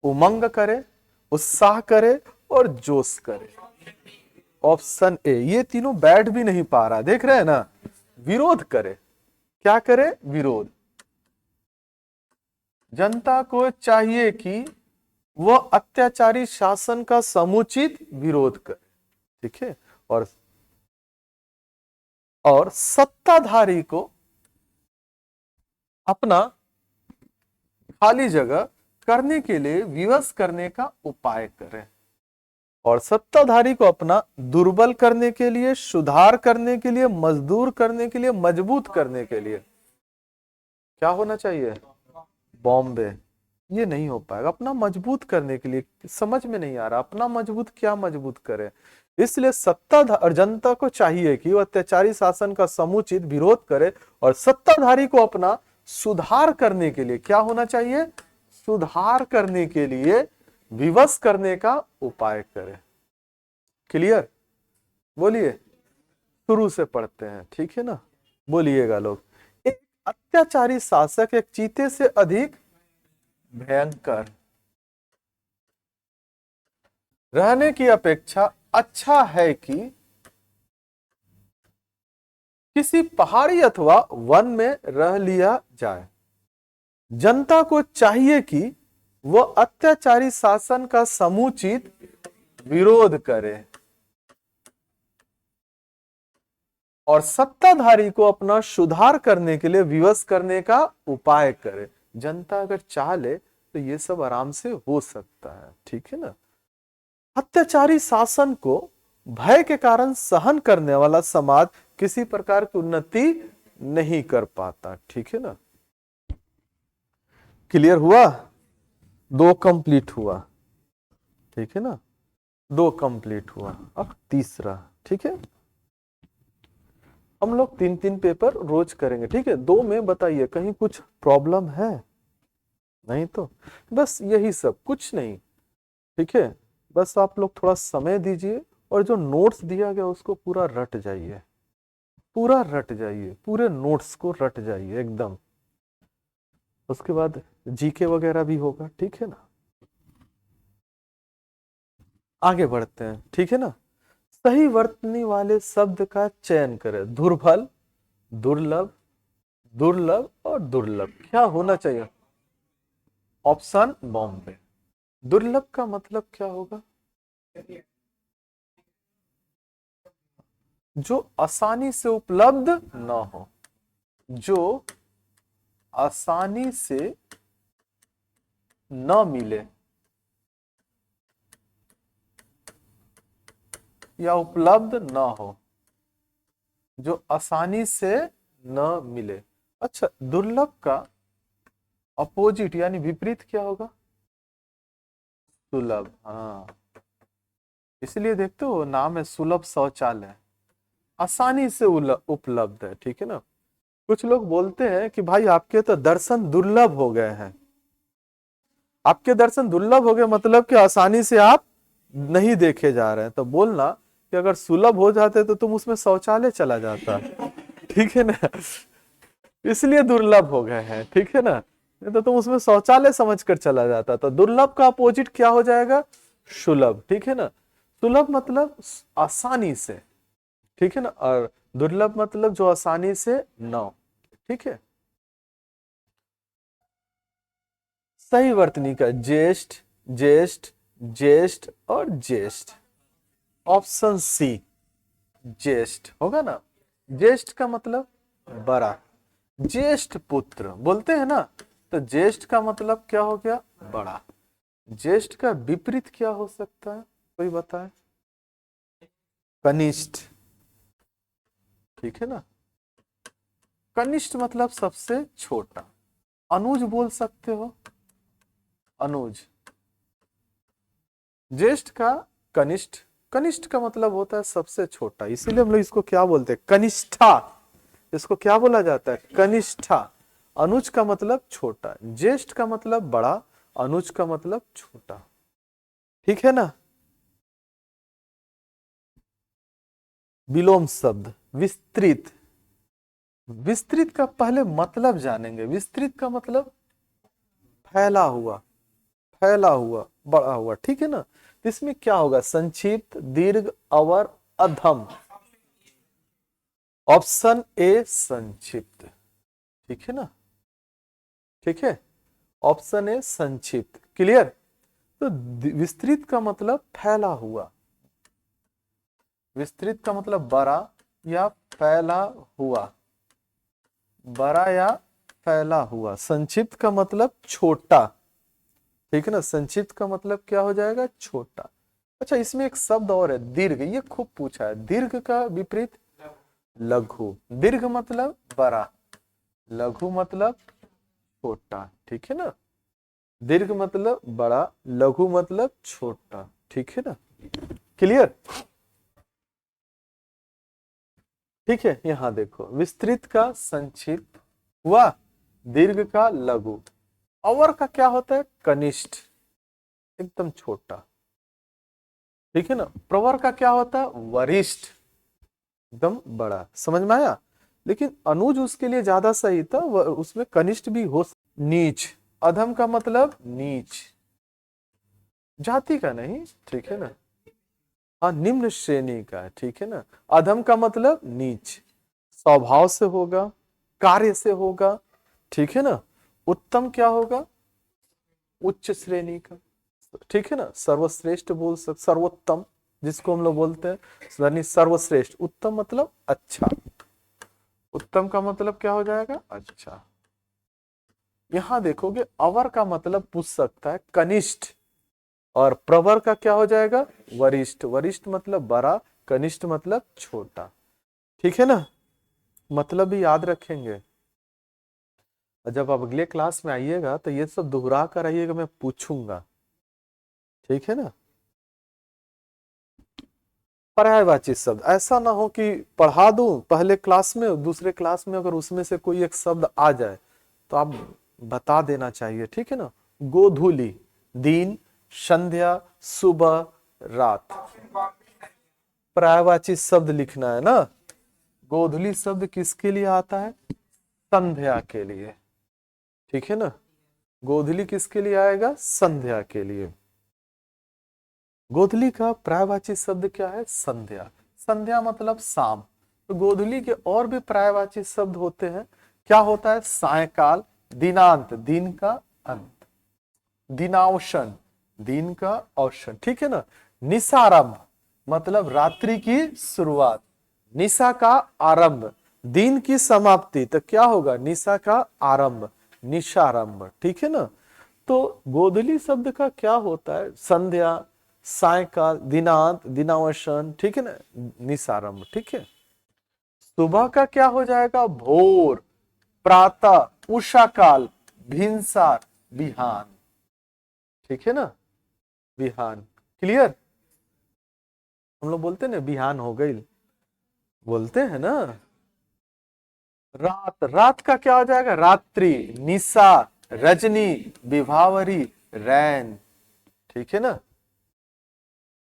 उमंग करे, उत्साह करे और जोश करे। ऑप्शन ए, ये तीनों बैठ भी नहीं पा रहा, देख रहे हैं ना। विरोध करे, क्या करे? विरोध। जनता को चाहिए कि वह अत्याचारी शासन का समुचित विरोध करे, ठीक है। और सत्ताधारी को अपना खाली जगह करने के लिए विवश करने का उपाय करें। और सत्ताधारी को अपना दुर्बल करने के लिए, सुधार करने के लिए, मजदूर करने के लिए, मजबूत करने के लिए क्या होना चाहिए? बॉम्बे। ये नहीं हो पाएगा। अपना मजबूत करने के लिए समझ में नहीं आ रहा, अपना मजबूत क्या मजबूत करे। इसलिए सत्ताधार जनता को चाहिए कि वो अत्याचारी शासन का समुचित विरोध करे और सत्ताधारी को अपना सुधार करने के लिए क्या होना चाहिए? सुधार करने के लिए विवश करने का उपाय करे। क्लियर? बोलिए, शुरू से पढ़ते हैं, ठीक है ना। बोलिएगा लोग। एक अत्याचारी शासक एक चीते से अधिक भयंकर रहने की अपेक्षा अच्छा है कि किसी पहाड़ी अथवा वन में रह लिया जाए। जनता को चाहिए कि वह अत्याचारी शासन का समुचित विरोध करे और सत्ताधारी को अपना सुधार करने के लिए विवश करने का उपाय करे। जनता अगर चाह ले तो ये सब आराम से हो सकता है, ठीक है ना। अत्याचारी शासन को भय के कारण सहन करने वाला समाज किसी प्रकार की उन्नति नहीं कर पाता, ठीक है ना। क्लियर हुआ? 2 कंप्लीट हुआ, ठीक है ना। 2 कंप्लीट हुआ, अब तीसरा, ठीक है। हम लोग 3-3 पेपर रोज करेंगे, ठीक है। 2 में बताइए कहीं कुछ प्रॉब्लम है? नहीं तो बस यही सब, कुछ नहीं, ठीक है। बस आप लोग थोड़ा समय दीजिए और जो नोट्स दिया गया उसको पूरा रट जाइए, पूरा रट जाइए, पूरे नोट्स को रट जाइए एकदम। उसके बाद जीके वगैरह भी होगा, ठीक है ना। आगे बढ़ते हैं, ठीक है ना। सही वर्तनी वाले शब्द का चयन करें। दुर्बल, दुर्लभ, दुर्लभ और दुर्लभ क्या होना चाहिए? ऑप्शन बॉम्बे। दुर्लभ का मतलब क्या होगा? जो आसानी से उपलब्ध ना हो, जो आसानी से न मिले या उपलब्ध ना हो, जो आसानी से न मिले। अच्छा, दुर्लभ का अपोजिट यानी विपरीत क्या होगा? सुलभ। हाँ, इसलिए देखते हो नाम है सुलभ शौचालय, आसानी से उपलब्ध है, ठीक है ना। कुछ लोग बोलते हैं कि भाई आपके तो दर्शन दुर्लभ हो गए हैं। आपके दर्शन दुर्लभ हो गए मतलब कि आसानी से आप नहीं देखे जा रहे हैं, तो बोलना कि अगर सुलभ हो जाते तो तुम उसमें शौचालय चला जाता, ठीक है ना। इसलिए दुर्लभ हो गए हैं, ठीक है ना। नहीं तो तुम उसमें शौचालय समझकर चला जाता। तो दुर्लभ का अपोजिट क्या हो जाएगा? सुलभ, ठीक है ना। सुलभ मतलब आसानी से, ठीक है ना, और दुर्लभ मतलब जो आसानी से ना हो, ठीक है। सही वर्तनी का ज्येष्ठ, ज्येष्ठ, ज्येष्ठ और ज्येष्ठ। ऑप्शन सी ज्येष्ठ होगा ना। ज्येष्ठ का मतलब बड़ा, ज्येष्ठ पुत्र बोलते हैं ना, तो ज्येष्ठ का मतलब क्या हो गया? बड़ा। ज्येष्ठ का विपरीत क्या हो सकता है, कोई बताए? कनिष्ठ। ठीक है ना, कनिष्ठ मतलब सबसे छोटा। अनुज बोल सकते हो, अनुज। ज्येष्ठ का कनिष्ठ, कनिष्ठ का मतलब होता है सबसे छोटा, इसीलिए हम लोग इसको क्या बोलते हैं? कनिष्ठा। इसको क्या बोला जाता है? कनिष्ठा। अनुज का मतलब छोटा, ज्येष्ठ का मतलब बड़ा, अनुज का मतलब छोटा। ठीक है ना। विलोम शब्द विस्तृत। विस्तृत का पहले मतलब जानेंगे। विस्तृत का मतलब फैला हुआ, फैला हुआ, बड़ा हुआ। ठीक है ना। तो इसमें क्या होगा? संक्षिप्त, दीर्घ, अवर, अधम। ऑप्शन ए संक्षिप्त। ठीक है ना, ठीक है, ऑप्शन ए संक्षिप्त। क्लियर। तो विस्तृत का मतलब फैला हुआ, विस्तृत का मतलब बड़ा या फैला हुआ, बड़ा या फैला हुआ। संक्षिप्त का मतलब छोटा। ठीक है ना, संक्षिप्त का मतलब क्या हो जाएगा? छोटा। अच्छा, इसमें एक शब्द और है दीर्घ, ये खूब पूछा है। दीर्घ का विपरीत लघु। दीर्घ मतलब बड़ा, लघु मतलब छोटा। ठीक है ना, दीर्घ मतलब बड़ा, लघु मतलब छोटा। ठीक है ना, क्लियर। ठीक है, यहां देखो, विस्तृत का संक्षिप्त हुआ, दीर्घ का लघु, अवर का क्या होता है? कनिष्ठ, एकदम छोटा। ठीक है ना, प्रवर का क्या होता है? वरिष्ठ, एकदम बड़ा। समझ में आया। लेकिन अनुज उसके लिए ज्यादा सही था, उसमें कनिष्ठ भी हो। नीच, अधम का मतलब नीच, जाति का नहीं। ठीक है ना, हाँ, निम्न श्रेणी का है। ठीक है ना, अधम का मतलब नीच, स्वभाव से होगा, कार्य से होगा। ठीक है ना, उत्तम क्या होगा? उच्च श्रेणी का। ठीक है ना, सर्वश्रेष्ठ बोल सकते, सर्वोत्तम जिसको हम लोग बोलते हैं, यानी सर्वश्रेष्ठ। उत्तम मतलब अच्छा, उत्तम का मतलब क्या हो जाएगा? अच्छा। यहां देखोगे, अवर का मतलब पूछ सकता है कनिष्ठ, और प्रवर का क्या हो जाएगा? वरिष्ठ। वरिष्ठ मतलब बड़ा, कनिष्ठ मतलब छोटा। ठीक है ना, मतलब भी याद रखेंगे। जब आप अगले क्लास में आइएगा तो ये सब दोहरा कर आइएगा, मैं पूछूंगा। ठीक है ना। पर्यायवाची शब्द, ऐसा ना हो कि पढ़ा दूं पहले क्लास में, दूसरे क्लास में अगर उसमें से कोई एक शब्द आ जाए तो आप बता देना चाहिए। ठीक है ना। गोधूली, दिन, संध्या, सुबह, रात। पर्यायवाची शब्द लिखना है ना। गोधूली शब्द किसके लिए आता है? संध्या के लिए। ठीक है ना, गोधूली किसके लिए आएगा? संध्या के लिए। गोधूली का पर्यायवाची शब्द क्या है? संध्या। संध्या मतलब शाम। तो गोधूली के और भी पर्यायवाची शब्द होते हैं। क्या होता है? सायकाल, दिनांत, दिन का अंत, दिनावशन, दिन का अवशन। ठीक है ना। निशारंभ मतलब रात्रि की शुरुआत, निशा का आरंभ, दिन की समाप्ति, तो क्या होगा? निशा का आरंभ, निशारंभ। ठीक है ना। तो गोधूली शब्द का क्या होता है? संध्या, सायकाल, दिनांत, दिनावशन। ठीक है ना, निशारंभ। ठीक है। सुबह का क्या हो जाएगा? भोर, प्रातः, उषा काल, भिनसार, बिहान। ठीक है ना, बिहान। क्लियर। हम लोग बोलते हैं ना बिहान हो गई, बोलते हैं ना। रात, रात का क्या हो जाएगा? रात्रि, निशा, रजनी, विभावरी, रैन। ठीक है ना।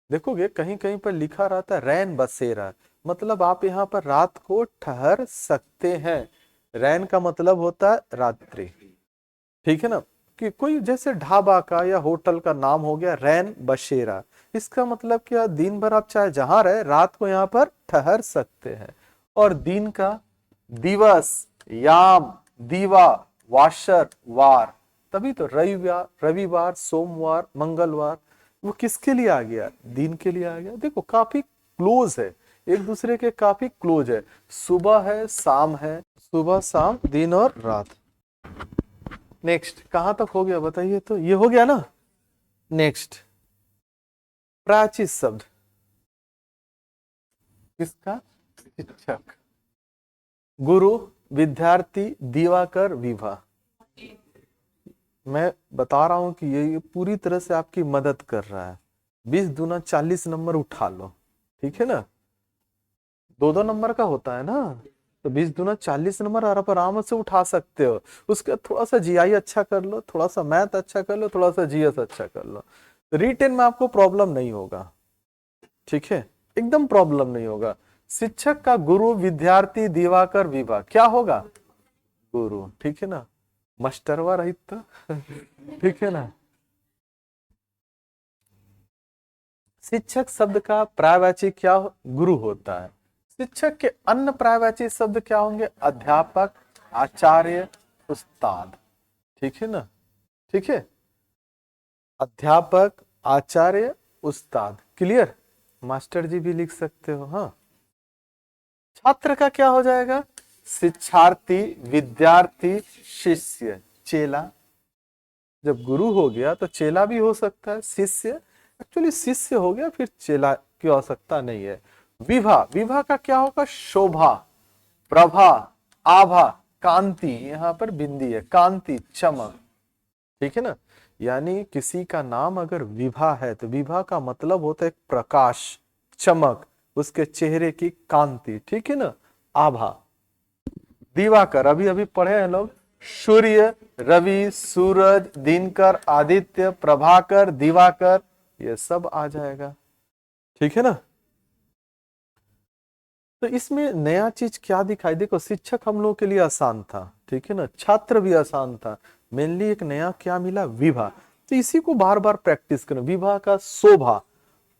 देखोगे कहीं कहीं पर लिखा रहता है रैन बसेरा, मतलब आप यहाँ पर रात को ठहर सकते हैं। रैन का मतलब होता है रात्रि। ठीक है ना, कि कोई जैसे ढाबा का या होटल का नाम हो गया रैन बसेरा, इसका मतलब क्या? दिन भर आप चाहे जहां रहे, रात को यहाँ पर ठहर सकते हैं। और दिन का दिवस, याम, दीवा, वाशर, वार। तभी तो रविवार, रविवार, सोमवार, मंगलवार, वो किसके लिए आ गया? दिन के लिए आ गया। देखो काफी क्लोज है, एक दूसरे के काफी क्लोज है। सुबह है, शाम है, सुबह शाम दिन और रात। नेक्स्ट कहां तक हो गया बताइए, तो ये हो गया ना। नेक्स्ट प्राचीन शब्द किसका? शिक्षक। गुरु, विद्यार्थी, दिवाकर, विभा। मैं बता रहा हूं कि ये पूरी तरह से आपकी मदद कर रहा है। 20 दूना 40 नंबर उठा लो, ठीक है ना। दो दो नंबर का होता है ना, तो 20 दूना 40 नंबर आप आराम से उठा सकते हो। उसके थोड़ा सा जीआई अच्छा कर लो, थोड़ा सा मैथ अच्छा कर लो, थोड़ा सा जीएस अच्छा कर लो, रिटेन में आपको प्रॉब्लम नहीं होगा, ठीक है, एकदम प्रॉब्लम नहीं होगा। शिक्षक का गुरु, विद्यार्थी, दिवाकर, विभा क्या होगा? गुरु, ठीक है ना। मास्टरवा रहित तो ठीक है ना। शिक्षक शब्द का पर्यायवाची क्या गुरु होता है। शिक्षक के अन्य पर्यायवाची शब्द क्या होंगे? अध्यापक, आचार्य, उस्ताद, ठीक है ना, ठीक है। अध्यापक, आचार्य, उस्ताद, क्लियर। मास्टर जी भी लिख सकते हो। हाँ, छात्र का क्या हो जाएगा? शिक्षार्थी, विद्यार्थी, शिष्य, चेला। जब गुरु हो गया तो चेला भी हो सकता है, शिष्य, एक्चुअली शिष्य हो गया फिर चेला की आवश्यकता नहीं है। विभा, विभा का क्या होगा? शोभा, प्रभा, आभा, कांति, यहाँ पर बिंदी है, कांति, चमक, ठीक है ना। यानी किसी का नाम अगर विभा है तो विभा का मतलब होता है प्रकाश, चमक, उसके चेहरे की कांति, ठीक है ना, आभा। दिवाकर अभी अभी पढ़े हैं लोग, सूर्य, रवि, सूरज, दिनकर, आदित्य, प्रभाकर, दिवाकर, ये सब आ जाएगा, ठीक है ना। तो इसमें नया चीज क्या दिखाई? देखो शिक्षक हम लोगों के लिए आसान था, ठीक है ना, छात्र भी आसान था, मेनली एक नया क्या मिला? विभा। तो इसी को बार बार प्रैक्टिस करो। विभा का शोभा,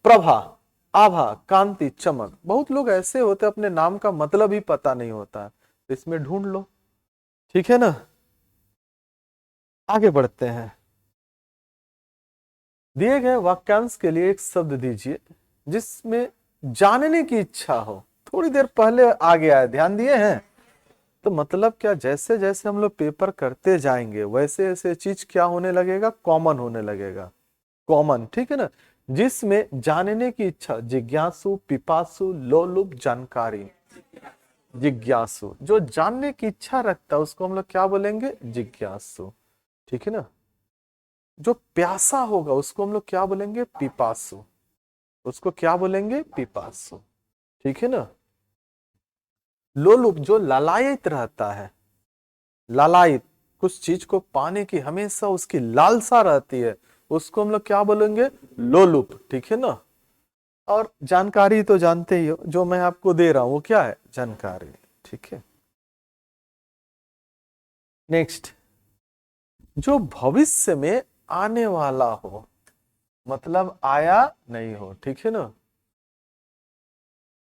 प्रभा, आभा, कांति, चमक। बहुत लोग ऐसे होते अपने नाम का मतलब ही पता नहीं होता, तो इसमें ढूंढ लो, ठीक है ना। आगे बढ़ते हैं। दिए गए वाक्यांश के लिए एक शब्द दीजिए जिसमें जानने की इच्छा हो। थोड़ी देर पहले आ गया है, ध्यान दिए हैं। तो मतलब क्या, जैसे जैसे हम लोग पेपर करते जाएंगे वैसे वैसे चीज क्या होने लगेगा? कॉमन होने लगेगा, कॉमन, ठीक है ना। जिसमें जानने की इच्छा, जिज्ञासु, पिपासु, लोलुप, जानकारी। जिज्ञासु, जो जानने की इच्छा रखता है उसको हम लोग क्या बोलेंगे? जिज्ञासु, ठीक है ना। जो प्यासा होगा उसको हम लोग क्या बोलेंगे? पिपासु, उसको क्या बोलेंगे? पिपासु, ठीक है ना। लोलुप, जो लालायित रहता है, लालायित, कुछ चीज को पाने की हमेशा उसकी लालसा रहती है, उसको हम लोग क्या बोलेंगे? लोलुप, ठीक है ना। और जानकारी तो जानते ही हो, जो मैं आपको दे रहा हूं वो क्या है? जानकारी, ठीक है। नेक्स्ट, जो भविष्य में आने वाला हो, मतलब आया नहीं हो, ठीक है ना।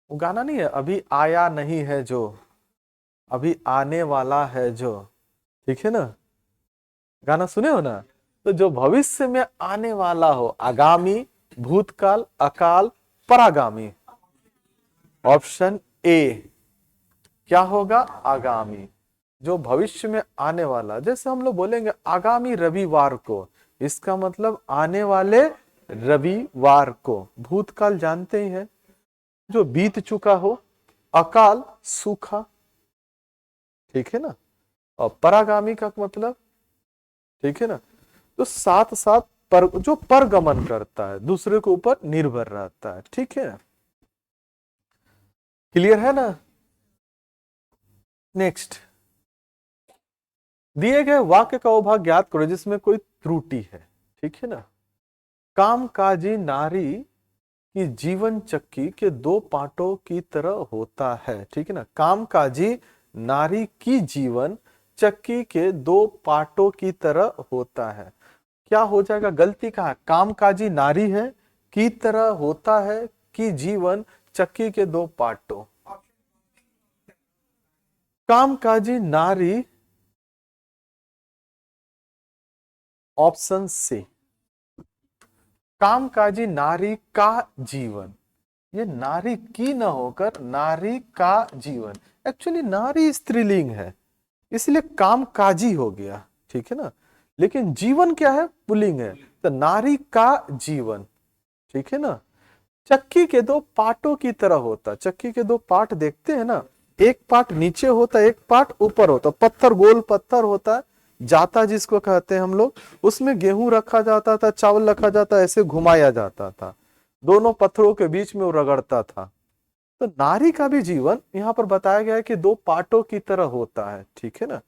वो गाना नहीं है, अभी आया नहीं है जो, अभी आने वाला है जो, ठीक है ना। गाना सुने हो ना। तो जो भविष्य में आने वाला हो, आगामी, भूतकाल, अकाल, परागामी। ऑप्शन ए क्या होगा? आगामी। जो भविष्य में आने वाला, जैसे हम लोग बोलेंगे आगामी रविवार को, इसका मतलब आने वाले रविवार को। भूतकाल जानते ही हैं, जो बीत चुका हो। अकाल, सूखा, ठीक है ना। और परागामी का मतलब, ठीक है ना, तो साथ साथ पर, जो परगमन करता है, दूसरे के ऊपर निर्भर रहता है, ठीक है। क्लियर है ना। नेक्स्ट, दिए गए वाक्य का उपभाग ज्ञात करो जिसमें कोई त्रुटि है, ठीक है ना। कामकाजी नारी की जीवन चक्की के दो पार्टों की तरह होता है, ठीक है ना। कामकाजी नारी की जीवन चक्की के दो पार्टों की तरह होता है। क्या हो जाएगा? गलती कहा, कामकाजी नारी है, की तरह होता है, कि जीवन चक्की के दो पार्टों। कामकाजी नारी, ऑप्शन सी, कामकाजी नारी का जीवन, ये नारी की न होकर नारी का जीवन, एक्चुअली नारी स्त्रीलिंग है इसलिए काम काजी हो गया, ठीक है ना, लेकिन जीवन क्या है, पुल्लिंग है, तो नारी का जीवन, ठीक है ना। चक्की के दो पार्टों की तरह होता, चक्की के दो पार्ट देखते हैं ना, एक पार्ट नीचे होता है एक पार्ट ऊपर होता, पत्थर गोल पत्थर होता है, जाता जिसको कहते हैं हम लोग, उसमें गेहूं रखा जाता था, चावल रखा जाता, ऐसे घुमाया जाता था, दोनों पत्थरों के बीच में वो रगड़ता था। तो नारी का भी जीवन यहाँ पर बताया गया है कि दो पार्टों की तरह होता है, ठीक है ना,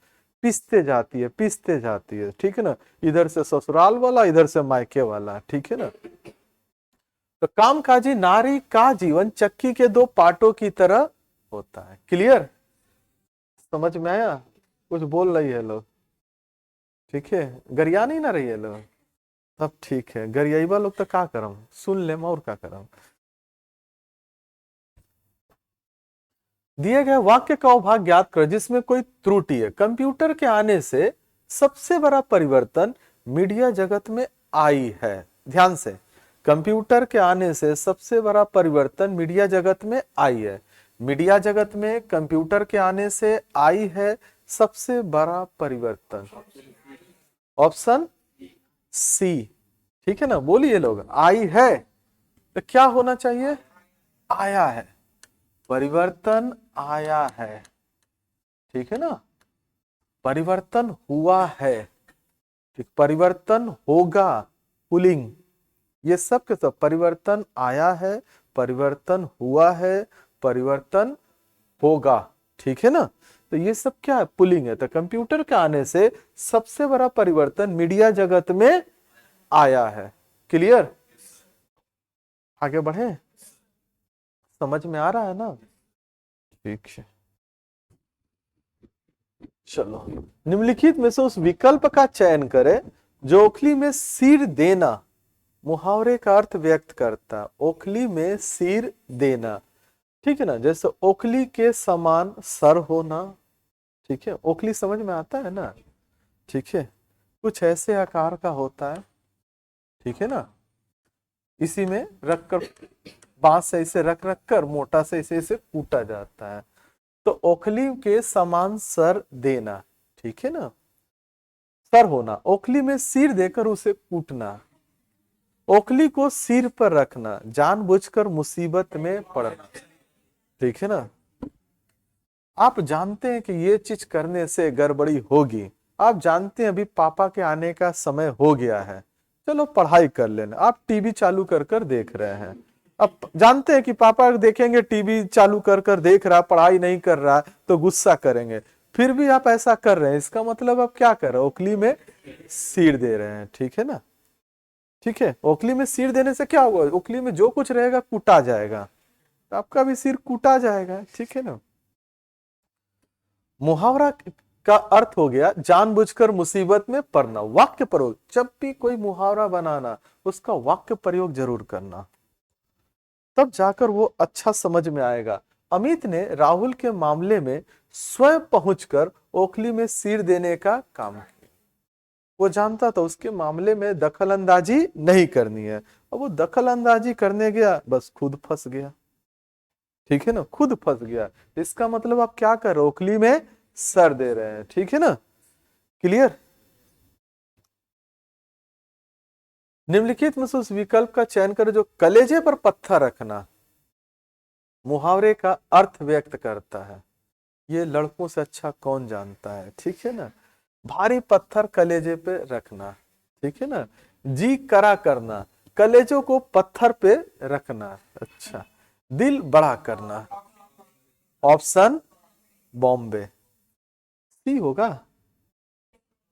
पिसते जाती है पिसते जाती है, ठीक है ना, इधर से ससुराल वाला इधर से मायके वाला, ठीक है ना। तो कामकाजी नारी का जीवन चक्की के दो पार्टों की तरह होता है। क्लियर, समझ में आया, कुछ बोल रही है लोग, ठीक है, गरिया नहीं ना रही है लोग, तब ठीक है, गरियाईबा लोग तो का करम सुन ले और का करम। दिए गए वाक्य का भाग ज्ञात कर जिसमें कोई त्रुटि है। कंप्यूटर के आने से सबसे बड़ा परिवर्तन मीडिया जगत में आई है। ध्यान से, कंप्यूटर के आने से सबसे बड़ा परिवर्तन मीडिया जगत में आई है। मीडिया जगत में कंप्यूटर के आने से आई है सबसे बड़ा परिवर्तन, ऑप्शन सी, ठीक है ना, बोलिए लोग, आई है तो क्या होना चाहिए, आया है, परिवर्तन आया है, ठीक है ना, परिवर्तन हुआ है, ठीक, परिवर्तन होगा, पुलिंग, ये सब के सब परिवर्तन आया है, परिवर्तन हुआ है, परिवर्तन होगा, ठीक है ना। तो ये सब क्या है, पुलिंग है। तो कंप्यूटर के आने से सबसे बड़ा परिवर्तन मीडिया जगत में आया है। क्लियर, आगे बढ़े, समझ में आ रहा है ना, ठीक है। चलो, निम्नलिखित में से उस विकल्प का चयन करें जो ओखली में सिर देना मुहावरे का अर्थ व्यक्त करता। ओखली में सिर देना, ठीक है ना, जैसे ओखली के समान सर होना, ठीक है, ओखली समझ में आता है ना, ठीक है, कुछ ऐसे आकार का होता है, ठीक है ना, इसी में रखकर बांस से इसे रख रख कर मोटा से इसे इसे कूटा जाता है। तो ओखली के समान सर देना, ठीक है ना, सर होना, ओखली में सिर देकर उसे कूटना, ओखली को सिर पर रखना, जानबूझकर मुसीबत में पड़ना, ठीक है ना। आप जानते हैं कि ये चीज करने से गड़बड़ी होगी, आप जानते हैं अभी पापा के आने का समय हो गया है, चलो पढ़ाई कर लेना, आप टीवी चालू कर कर देख रहे हैं, अब जानते हैं कि पापा देखेंगे टीवी चालू कर कर देख रहा, पढ़ाई नहीं कर रहा तो गुस्सा करेंगे, फिर भी आप ऐसा कर रहे हैं, इसका मतलब आप क्या कर रहे हैं, ओखली में सिर दे रहे हैं, ठीक है ना, ठीक है। ओखली में सिर देने से क्या होगा, ओखली में जो कुछ रहेगा कूटा जाएगा, तो आपका भी सिर कूटा जाएगा, ठीक है ना। मुहावरा का अर्थ हो गया जानबूझकर मुसीबत में पड़ना। वाक्य प्रयोग, जब भी कोई मुहावरा बनाना उसका वाक्य प्रयोग जरूर करना, तब जाकर वो अच्छा समझ में आएगा। अमित ने राहुल के मामले में स्वयं पहुंचकर ओखली में सिर देने का काम किया। वो जानता था उसके मामले में दखल अंदाजी नहीं करनी है, अब वो दखल अंदाजी करने गया, बस खुद फंस गया, ठीक है ना, खुद फंस गया। इसका मतलब आप क्या कर रहे हो, ओखली में सर दे रहे हैं, ठीक है ना। क्लियर, निम्नलिखित में से उस विकल्प का चयन करें जो कलेजे पर पत्थर रखना मुहावरे का अर्थ व्यक्त करता है। ये लड़कों से अच्छा कौन जानता है, ठीक है ना, भारी पत्थर कलेजे पे रखना, ठीक है ना, जी करा करना, कलेजों को पत्थर पे रखना, अच्छा, दिल बड़ा करना, ऑप्शन बॉम्बे, सी होगा,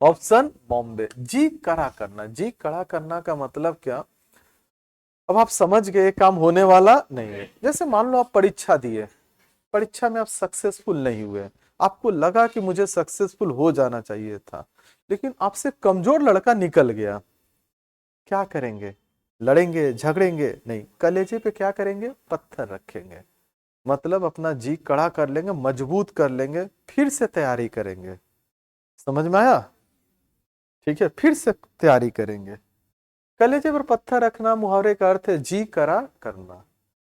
ऑप्शन बॉम्बे, जी कड़ा करना। जी कड़ा करना का मतलब क्या, अब आप समझ गए काम होने वाला नहीं है। जैसे मान लो आप परीक्षा दिए, परीक्षा में आप सक्सेसफुल नहीं हुए, आपको लगा कि मुझे सक्सेसफुल हो जाना चाहिए था, लेकिन आपसे कमजोर लड़का निकल गया, क्या करेंगे, लड़ेंगे झगड़ेंगे नहीं, कलेजे पे क्या करेंगे, पत्थर रखेंगे, मतलब अपना जी कड़ा कर लेंगे, मजबूत कर लेंगे, फिर से तैयारी करेंगे। समझ में आया, ठीक है, फिर से तैयारी करेंगे। कलेजे पर पत्थर रखना मुहावरे का अर्थ है जी करा करना।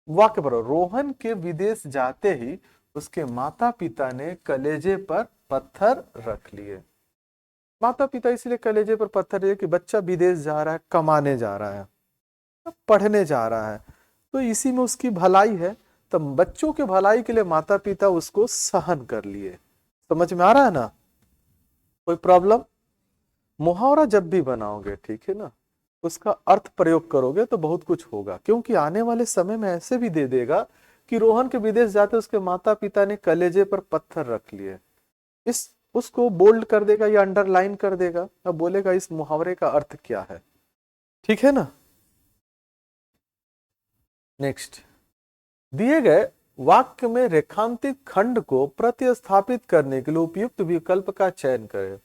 वाक्य पढ़ो। रोहन के विदेश जाते ही उसके माता पिता ने कलेजे पर पत्थर रख लिए। माता पिता इसलिए कलेजे पर पत्थर लिए कि बच्चा विदेश जा रहा है, कमाने जा रहा है, पढ़ने जा रहा है, तो इसी में उसकी भलाई है। तो बच्चों के भलाई के लिए माता पिता उसको सहन कर लिए। समझ में आ रहा है ना? कोई प्रॉब्लम? मुहावरा जब भी बनाओगे, ठीक है ना, उसका अर्थ प्रयोग करोगे तो बहुत कुछ होगा, क्योंकि आने वाले समय में ऐसे भी दे देगा कि रोहन के विदेश जाते उसके माता पिता ने कलेजे पर पत्थर रख लिए। इस उसको बोल्ड कर देगा या अंडरलाइन कर देगा, अब बोलेगा इस मुहावरे का अर्थ क्या है। ठीक है ना? नेक्स्ट, दिए गए वाक्य में रेखांकित खंड को प्रतिस्थापित करने के लिए उपयुक्त विकल्प का चयन करें।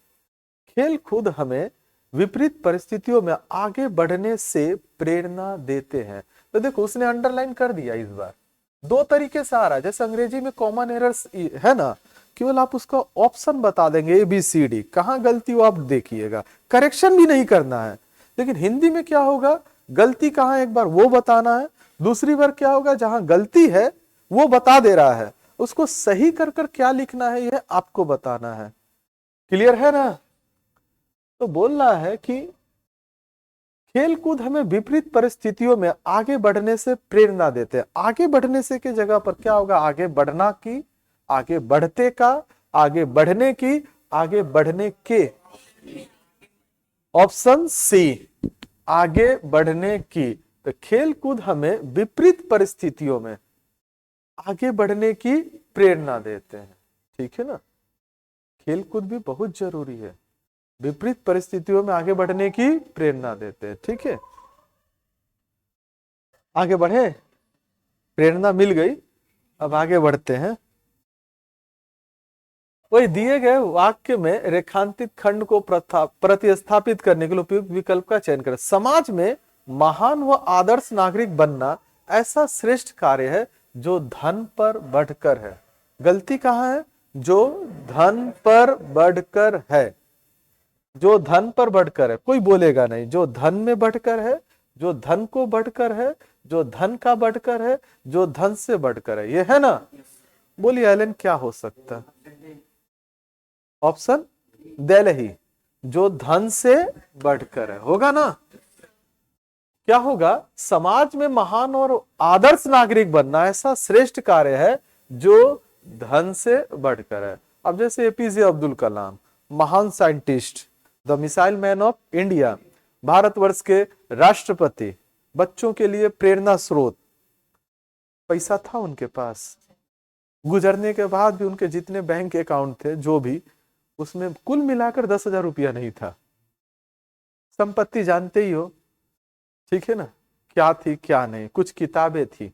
खेल कूद हमें विपरीत परिस्थितियों में आगे बढ़ने से प्रेरणा देते हैं। तो देखो उसने अंडरलाइन कर दिया। इस बार दो तरीके से आ रहा है, जैसे अंग्रेजी में कॉमन एरर्स है ना, केवल आप उसका ऑप्शन बता देंगे ABCD, कहां गलती हो आप देखिएगा, करेक्शन भी नहीं करना है। लेकिन हिंदी में क्या होगा, गलती कहां एक बार वो बताना है, दूसरी बार क्या होगा जहां गलती है वो बता दे रहा है, उसको सही कर कर क्या लिखना है यह आपको बताना है। क्लियर है ना? तो बोल रहा है कि खेल कूद हमें विपरीत परिस्थितियों में आगे बढ़ने से प्रेरणा देते हैं। आगे बढ़ने से की जगह पर क्या होगा, आगे बढ़ना की, आगे बढ़ते का, आगे बढ़ने की, आगे बढ़ने के। ऑप्शन सी, आगे बढ़ने की। तो खेल कूद हमें विपरीत परिस्थितियों में आगे बढ़ने की प्रेरणा देते हैं। ठीक है ना? खेल कूद भी बहुत जरूरी है, विपरीत परिस्थितियों में आगे बढ़ने की प्रेरणा देते हैं। ठीक है, आगे बढ़े, प्रेरणा मिल गई, अब आगे बढ़ते हैं। वही दिए गए वाक्य में रेखांकित खंड को प्रतिस्थापित करने के लिए उपयुक्त विकल्प का चयन करें। समाज में महान व आदर्श नागरिक बनना ऐसा श्रेष्ठ कार्य है जो धन पर बढ़कर है। गलती कहां है? जो धन पर बढ़कर है, जो धन पर बढ़कर है, कोई बोलेगा नहीं, जो धन में बढ़कर है, जो धन को बढ़कर है, जो धन का बढ़कर है, जो धन से बढ़कर है, ये है ना? बोलिए एलन, क्या हो सकता है? ऑप्शन दिल्ली, जो धन से बढ़कर है, होगा ना? क्या होगा? समाज में महान और आदर्श नागरिक बनना ऐसा श्रेष्ठ कार्य है जो धन से बढ़कर है। अब जैसे APJ अब्दुल कलाम, महान scientist, the missile man of India, Bharatvarsh के राष्ट्रपति, बच्चों के लिए प्रेरणा स्रोत। पैसा था उनके पास, गुजरने के बाद भी उनके जितने बैंक अकाउंट थे जो भी, उसमें कुल मिलाकर 10,000 रुपया नहीं था। संपत्ति जानते ही हो, ठीक है ना, क्या थी क्या नहीं, कुछ किताबें थी,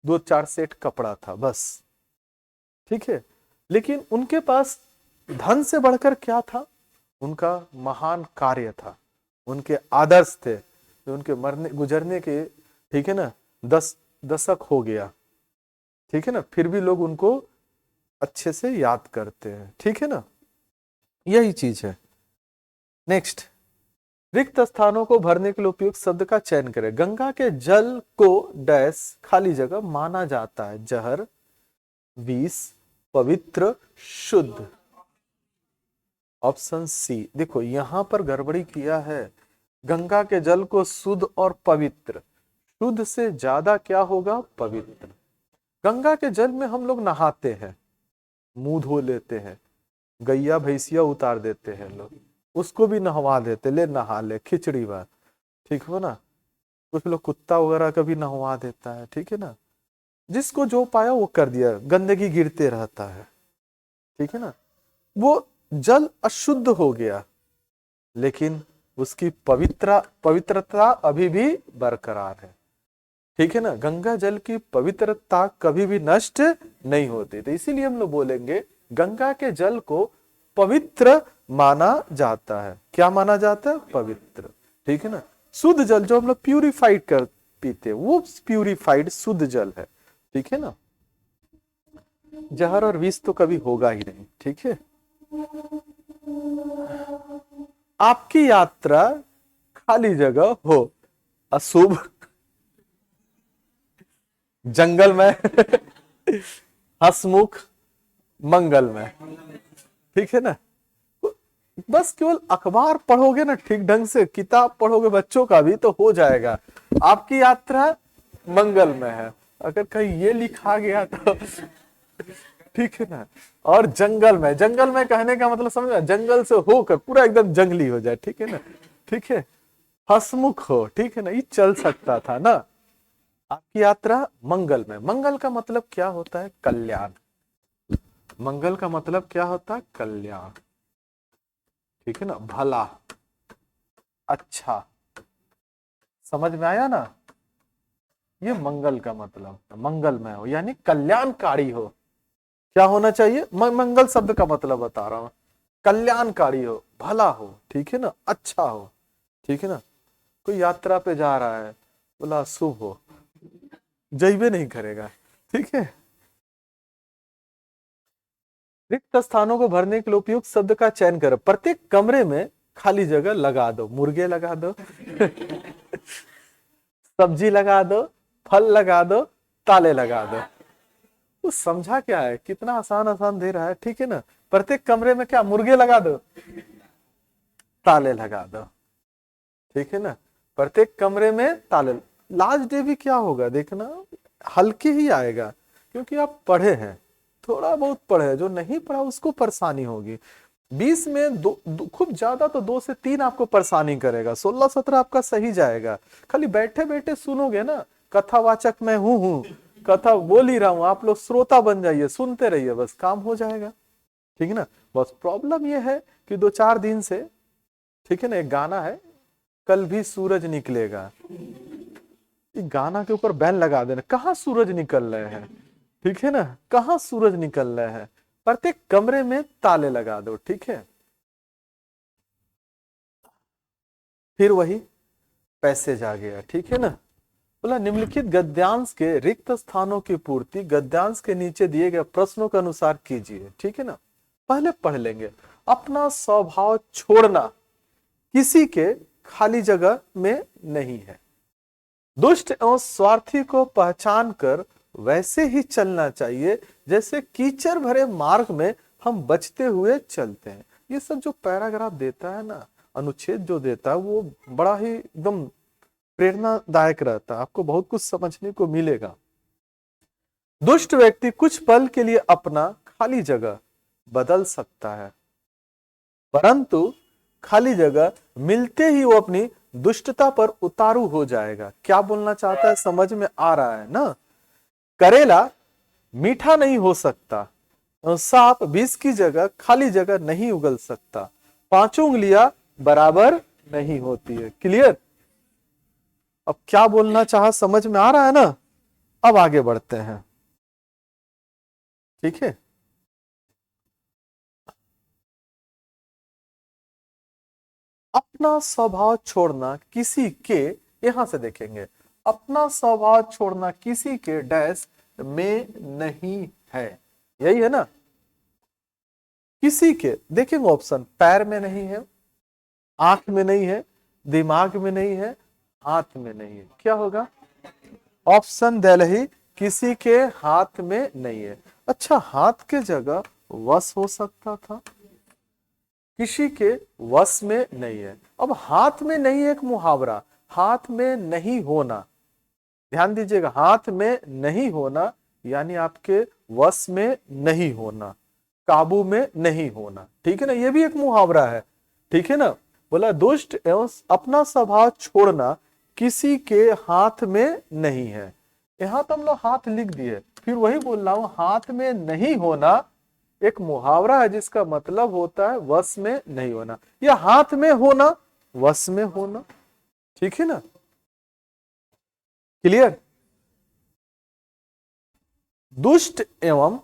2-4 सेट कपड़ा था बस। ठीक है, लेकिन उनके पास धन से बढ़कर क्या था? उनका महान कार्य था, उनके आदर्श थे, जो उनके मरने गुजरने के, ठीक है ना, 10 दशक हो गया, ठीक है ना, फिर भी लोग उनको अच्छे से याद करते हैं। ठीक है ना, यही चीज है। नेक्स्ट, रिक्त स्थानों को भरने के लिए उपयुक्त शब्द का चयन करें। गंगा के जल को डैश खाली जगह माना जाता है, जहर, विष, पवित्र, शुद्ध। Option C. देखो यहां पर गड़बड़ी किया है, गंगा के जल को शुद्ध और पवित्र, शुद्ध से ज्यादा क्या होगा? पवित्र। गंगा के जल में हम लोग नहाते हैं, मुंह धो लेते हैं, गैया भैंसिया उतार देते हैं लोग, उसको भी नहवा देते, ले नहा ले, खिचड़ी बार, ठीक हो ना। कुछ लोग कुत्ता वगैरह का भी नहवा देता है, ठीक है ना। जिसको जो पाया वो कर दिया, गंदगी गिरते रहता है, ठीक है ना। वो जल अशुद्ध हो गया, लेकिन उसकी पवित्रता अभी भी बरकरार है, ठीक है ना। गंगा जल की पवित्रता कभी भी नष्ट नहीं होती, तो इसीलिए हम लोग बोलेंगे गंगा के जल को पवित्र माना जाता है। क्या माना जाता है? पवित्र, ठीक है ना। शुद्ध जल जो हम लोग प्यूरिफाइड कर पीते, वो प्यूरिफाइड शुद्ध जल है, ठीक है ना। जहर और विष तो कभी होगा ही नहीं, ठीक है। आपकी यात्रा खाली जगह हो, अशुभ, जंगल में, हंसमुख, मंगल में, ठीक है ना। बस केवल अखबार पढ़ोगे ना ठीक ढंग से, किताब पढ़ोगे बच्चों का भी, तो हो जाएगा। आपकी यात्रा मंगल में है, अगर कहीं ये लिखा गया तो ठीक है ना। और जंगल में, जंगल में कहने का मतलब समझ में, जंगल से होकर पूरा एकदम जंगली हो जाए, ठीक है ना, ठीक है। हंसमुख हो, ठीक है ना, ये चल सकता था ना। आपकी यात्रा मंगल में, मंगल का मतलब क्या होता है? कल्याण। मंगल का मतलब क्या होता है? कल्याण, ठीक है ना, भला, अच्छा, समझ में आया ना। ये मंगल का मतलब, मंगलमय हो यानी कल्याणकारी हो। क्या होना चाहिए? मंगल शब्द का मतलब बता रहा हूं, कल्याणकारी हो, भला हो, ठीक है ना, अच्छा हो, ठीक है ना। कोई यात्रा पे जा रहा है, बोला शुभ हो, जइबे नहीं करेगा, ठीक है। रिक्त स्थानों को भरने के लिए उपयुक्त शब्द का चयन करो। प्रत्येक कमरे में खाली जगह लगा दो, मुर्गे लगा दो सब्जी लगा दो, फल लगा दो, ताले लगा दो। वो समझा क्या है? कितना आसान आसान दे रहा है, ठीक है ना। प्रत्येक कमरे में क्या? मुर्गे लगा दो, ताले लगा दो, ठीक है ना। प्रत्येक कमरे में ताले। लास्ट डे भी क्या होगा देखना, हल्के ही आएगा, क्योंकि आप पढ़े हैं, थोड़ा बहुत पढ़े, जो नहीं पढ़ा उसको परेशानी होगी। 20 में खूब ज्यादा तो 2 से 3 आपको परेशानी करेगा, 16-17 आपका सही जाएगा। खाली बैठे बैठे सुनोगे ना, कथावाचक मैं हूं, कथा बोल ही रहा हूं, आप लोग श्रोता बन जाइए, सुनते रहिए, बस काम हो जाएगा, ठीक है ना। बस प्रॉब्लम यह है कि 2-4 दिन से, ठीक है ना, एक गाना है, कल भी सूरज निकलेगा, गाना के ऊपर बैन लगा देना। कहाँ सूरज निकल रहे हैं, ठीक है ना, कहाँ सूरज निकल रहे हैं। प्रत्येक कमरे में ताले लगा दो, ठीक है। फिर वही पैसेज आ गया, ठीक है ना। बोला निम्नलिखित गद्यांश के रिक्त स्थानों की पूर्ति गद्यांश के नीचे दिए गए प्रश्नों के अनुसार कीजिए, ठीक है ना। पहले पढ़ लेंगे। अपना स्वभाव छोड़ना किसी के खाली जगह में नहीं है। दुष्ट एवं स्वार्थी को पहचान कर वैसे ही चलना चाहिए जैसे कीचड़ भरे मार्ग में हम बचते हुए चलते हैं। ये सब जो पैराग्राफ देता है ना, अनुच्छेद जो देता है, वो बड़ा ही एकदम प्रेरणादायक रहता है, आपको बहुत कुछ समझने को मिलेगा। दुष्ट व्यक्ति कुछ पल के लिए अपना खाली जगह बदल सकता है, परंतु खाली जगह मिलते ही वो अपनी दुष्टता पर उतारू हो जाएगा। क्या बोलना चाहता है समझ में आ रहा है ना। करेला मीठा नहीं हो सकता, सांप विष की जगह खाली जगह नहीं उगल सकता, 5 उंगलियां बराबर नहीं होती है। क्लियर? अब क्या बोलना चाहा समझ में आ रहा है ना। अब आगे बढ़ते हैं, ठीक है। अपना स्वभाव छोड़ना किसी के, यहां से देखेंगे, अपना स्वभाव छोड़ना किसी के डैश में नहीं है, यही है ना। किसी के देखेंगे ऑप्शन, पैर में नहीं है, आंख में नहीं है, दिमाग में नहीं है, हाथ में नहीं है। क्या होगा? ऑप्शन दलही, किसी के हाथ में नहीं है। अच्छा, हाथ के जगह वश हो सकता था, किसी के वश में नहीं है। अब हाथ में नहीं है, एक मुहावरा, हाथ में नहीं होना, ध्यान दीजिएगा, हाथ में नहीं होना यानी आपके वश में नहीं होना, काबू में नहीं होना, ठीक है ना। ये भी एक मुहावरा है, ठीक है ना। बोला दुष्ट एवं अपना स्वभाव छोड़ना किसी के हाथ में नहीं है। यहां तो हम लोग हाथ लिख दिए, फिर वही बोल रहा हूं, हाथ में नहीं होना एक मुहावरा है जिसका मतलब होता है वश में नहीं होना, या हाथ में होना, वश में होना, ठीक है ना। क्लियर? दुष्ट एवं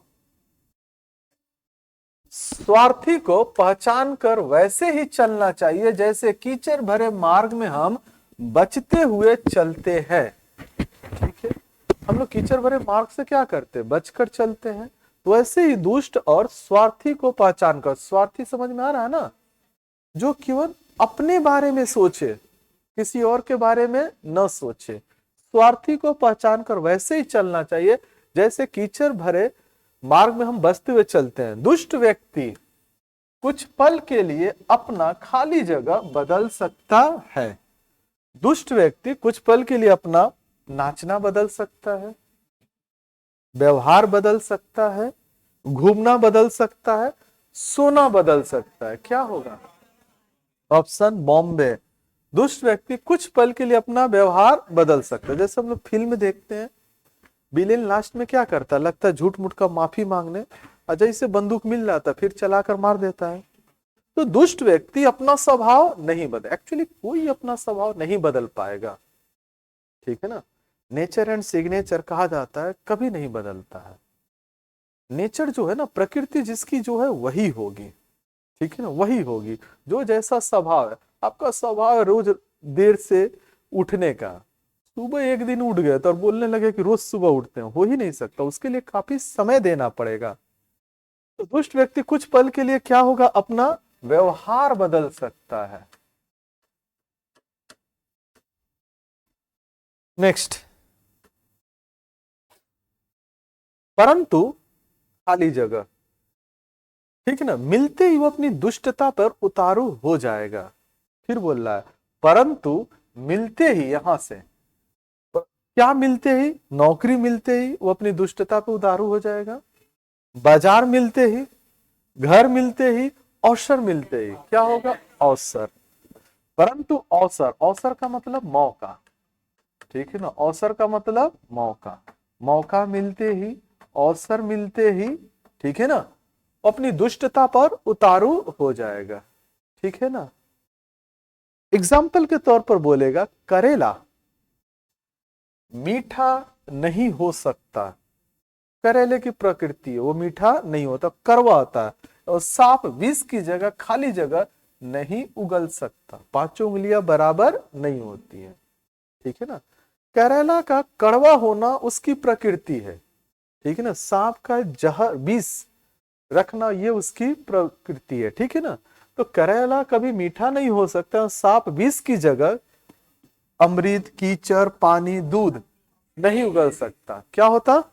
स्वार्थी को पहचान कर वैसे ही चलना चाहिए जैसे कीचड़ भरे मार्ग में हम बचते हुए चलते हैं, ठीक है। हम लोग कीचड़ भरे मार्ग से क्या करते हैं? बचकर चलते हैं। तो वैसे ही दुष्ट और स्वार्थी को पहचान कर, स्वार्थी समझ में आ रहा है ना, जो केवल अपने बारे में सोचे, किसी और के बारे में न सोचे। स्वार्थी को पहचान कर वैसे ही चलना चाहिए जैसे कीचड़ भरे मार्ग में हम बसते हुए चलते हैं। दुष्ट व्यक्ति कुछ पल के लिए अपना खाली जगह बदल सकता है। दुष्ट व्यक्ति कुछ पल के लिए अपना नाचना बदल सकता है, व्यवहार बदल सकता है, घूमना बदल सकता है, सोना बदल सकता है। क्या होगा? ऑप्शन बॉम्बे। दुष्ट व्यक्ति कुछ पल के लिए अपना व्यवहार बदल सकता है। जैसे हम लोग फिल्म देखते हैं, विलेन लास्ट में क्या करता है? लगता है झूठ मूठ का माफी मांगने, अजय से बंदूक मिल जाता है, फिर चलाकर मार देता है। तो दुष्ट व्यक्ति अपना स्वभाव नहीं बदल, एक्चुअली कोई अपना स्वभाव नहीं बदल पाएगा, ठीक है ना। नेचर एंड सिग्नेचर कहा जाता है, कभी नहीं बदलता है। नेचर जो है ना, प्रकृति जिसकी जो है वही होगी, ठीक है ना, वही होगी। जो जैसा स्वभाव है, आपका स्वभाव है रोज देर से उठने का, सुबह एक दिन उठ गए तो और बोलने लगे कि रोज सुबह उठते हैं, हो ही नहीं सकता, उसके लिए काफी समय देना पड़ेगा। तो दुष्ट व्यक्ति कुछ पल के लिए क्या होगा? अपना व्यवहार बदल सकता है। नेक्स्ट, परंतु खाली जगह, ठीक है ना, मिलते ही वो अपनी दुष्टता पर उतारू हो जाएगा। फिर बोल रहा है परंतु मिलते ही, यहां से क्या मिलते ही? नौकरी मिलते ही वो अपनी दुष्टता पर उतारू हो जाएगा, बाजार मिलते ही, घर मिलते ही, अवसर मिलते ही। क्या होगा? अवसर। परंतु अवसर, अवसर का मतलब मौका, ठीक है ना, अवसर का मतलब मौका। मौका मिलते ही, अवसर मिलते ही, ठीक है ना, अपनी दुष्टता पर उतारू हो जाएगा, ठीक है ना। एग्जाम्पल के तौर पर बोलेगा, करेला मीठा नहीं हो सकता, करेले की प्रकृति है वो मीठा नहीं होता, कड़वा होता है। और सांप विष की जगह खाली जगह नहीं उगल सकता, पांचों उंगलियां बराबर नहीं होती है, ठीक है ना। करेला का कड़वा होना उसकी प्रकृति है, ठीक है ना। सांप का जहर विष रखना ये उसकी प्रकृति है, ठीक है ना। तो करेला कभी मीठा नहीं हो सकता, सांप विष की जगह अमृत, कीचड़, पानी, दूध नहीं उगल सकता। क्या होता?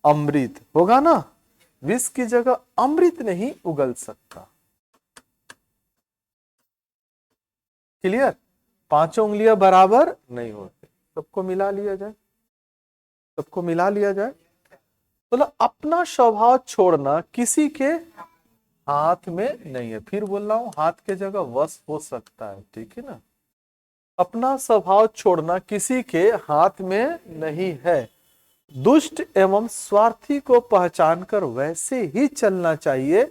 अमृत होगा ना, विष की जगह अमृत नहीं उगल सकता। क्लियर? पांचों उंगलियां बराबर नहीं होते, सबको मिला लिया जाए, सबको मिला लिया जाए। बोला अपना स्वभाव छोड़ना किसी के हाथ में नहीं है। फिर बोल रहा हूं, हाथ के जगह वश हो सकता है, ठीक है ना। अपना स्वभाव छोड़ना किसी के हाथ में नहीं है। दुष्ट एवं स्वार्थी को पहचान कर वैसे ही चलना चाहिए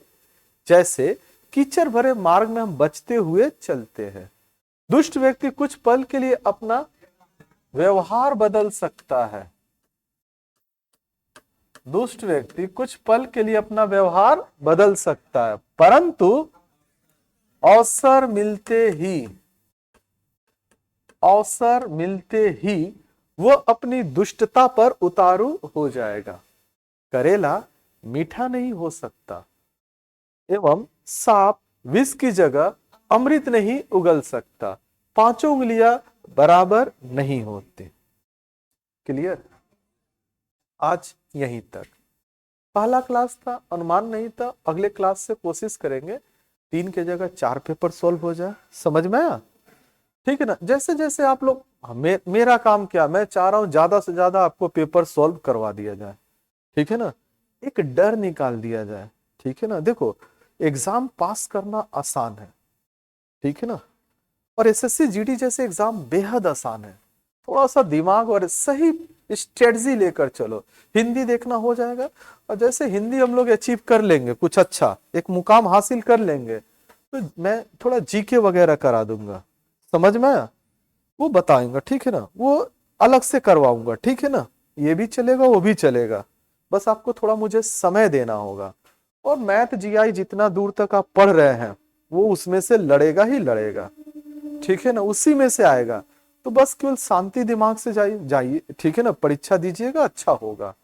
जैसे कीचड़ भरे मार्ग में हम बचते हुए चलते हैं। दुष्ट व्यक्ति कुछ पल के लिए अपना व्यवहार बदल सकता है। दुष्ट व्यक्ति कुछ पल के लिए अपना व्यवहार बदल सकता है, परंतु अवसर मिलते ही वो अपनी दुष्टता पर उतारू हो जाएगा। करेला मीठा नहीं हो सकता एवं सांप विष की जगह अमृत नहीं उगल सकता, पांचों उंगलियां बराबर नहीं होते। क्लियर? आज यहीं तक। पहला क्लास था, अनुमान नहीं था, अगले क्लास से कोशिश करेंगे 3 के जगह 4 पेपर सॉल्व हो जाए। समझ में आया? ठीक है ना। जैसे जैसे आप लोग, मेरा काम क्या, मैं चाह रहा हूं ज्यादा से ज्यादा आपको पेपर सॉल्व करवा दिया जाए, ठीक है ना, एक डर निकाल दिया जाए, ठीक है ना। देखो, एग्जाम पास करना आसान है, ठीक है ना, और एसएससी जीडी जैसे एग्जाम बेहद आसान है। थोड़ा सा दिमाग और सही स्ट्रेटजी लेकर चलो, हिंदी देखना हो जाएगा। और जैसे हिंदी हम लोग अचीव कर लेंगे, कुछ अच्छा एक मुकाम हासिल कर लेंगे, तो मैं थोड़ा जीके वगैरह करा दूंगा, समझ में आया, वो बताऊंगा, ठीक है ना, वो अलग से करवाऊंगा, ठीक है ना। ये भी चलेगा, वो भी चलेगा, बस आपको थोड़ा मुझे समय देना होगा। और मैथ जीआई जितना दूर तक आप पढ़ रहे हैं वो उसमें से लड़ेगा ही लड़ेगा, ठीक है ना, उसी में से आएगा। तो बस केवल शांति दिमाग से जाइए, ठीक है ना, परीक्षा दीजिएगा, अच्छा होगा।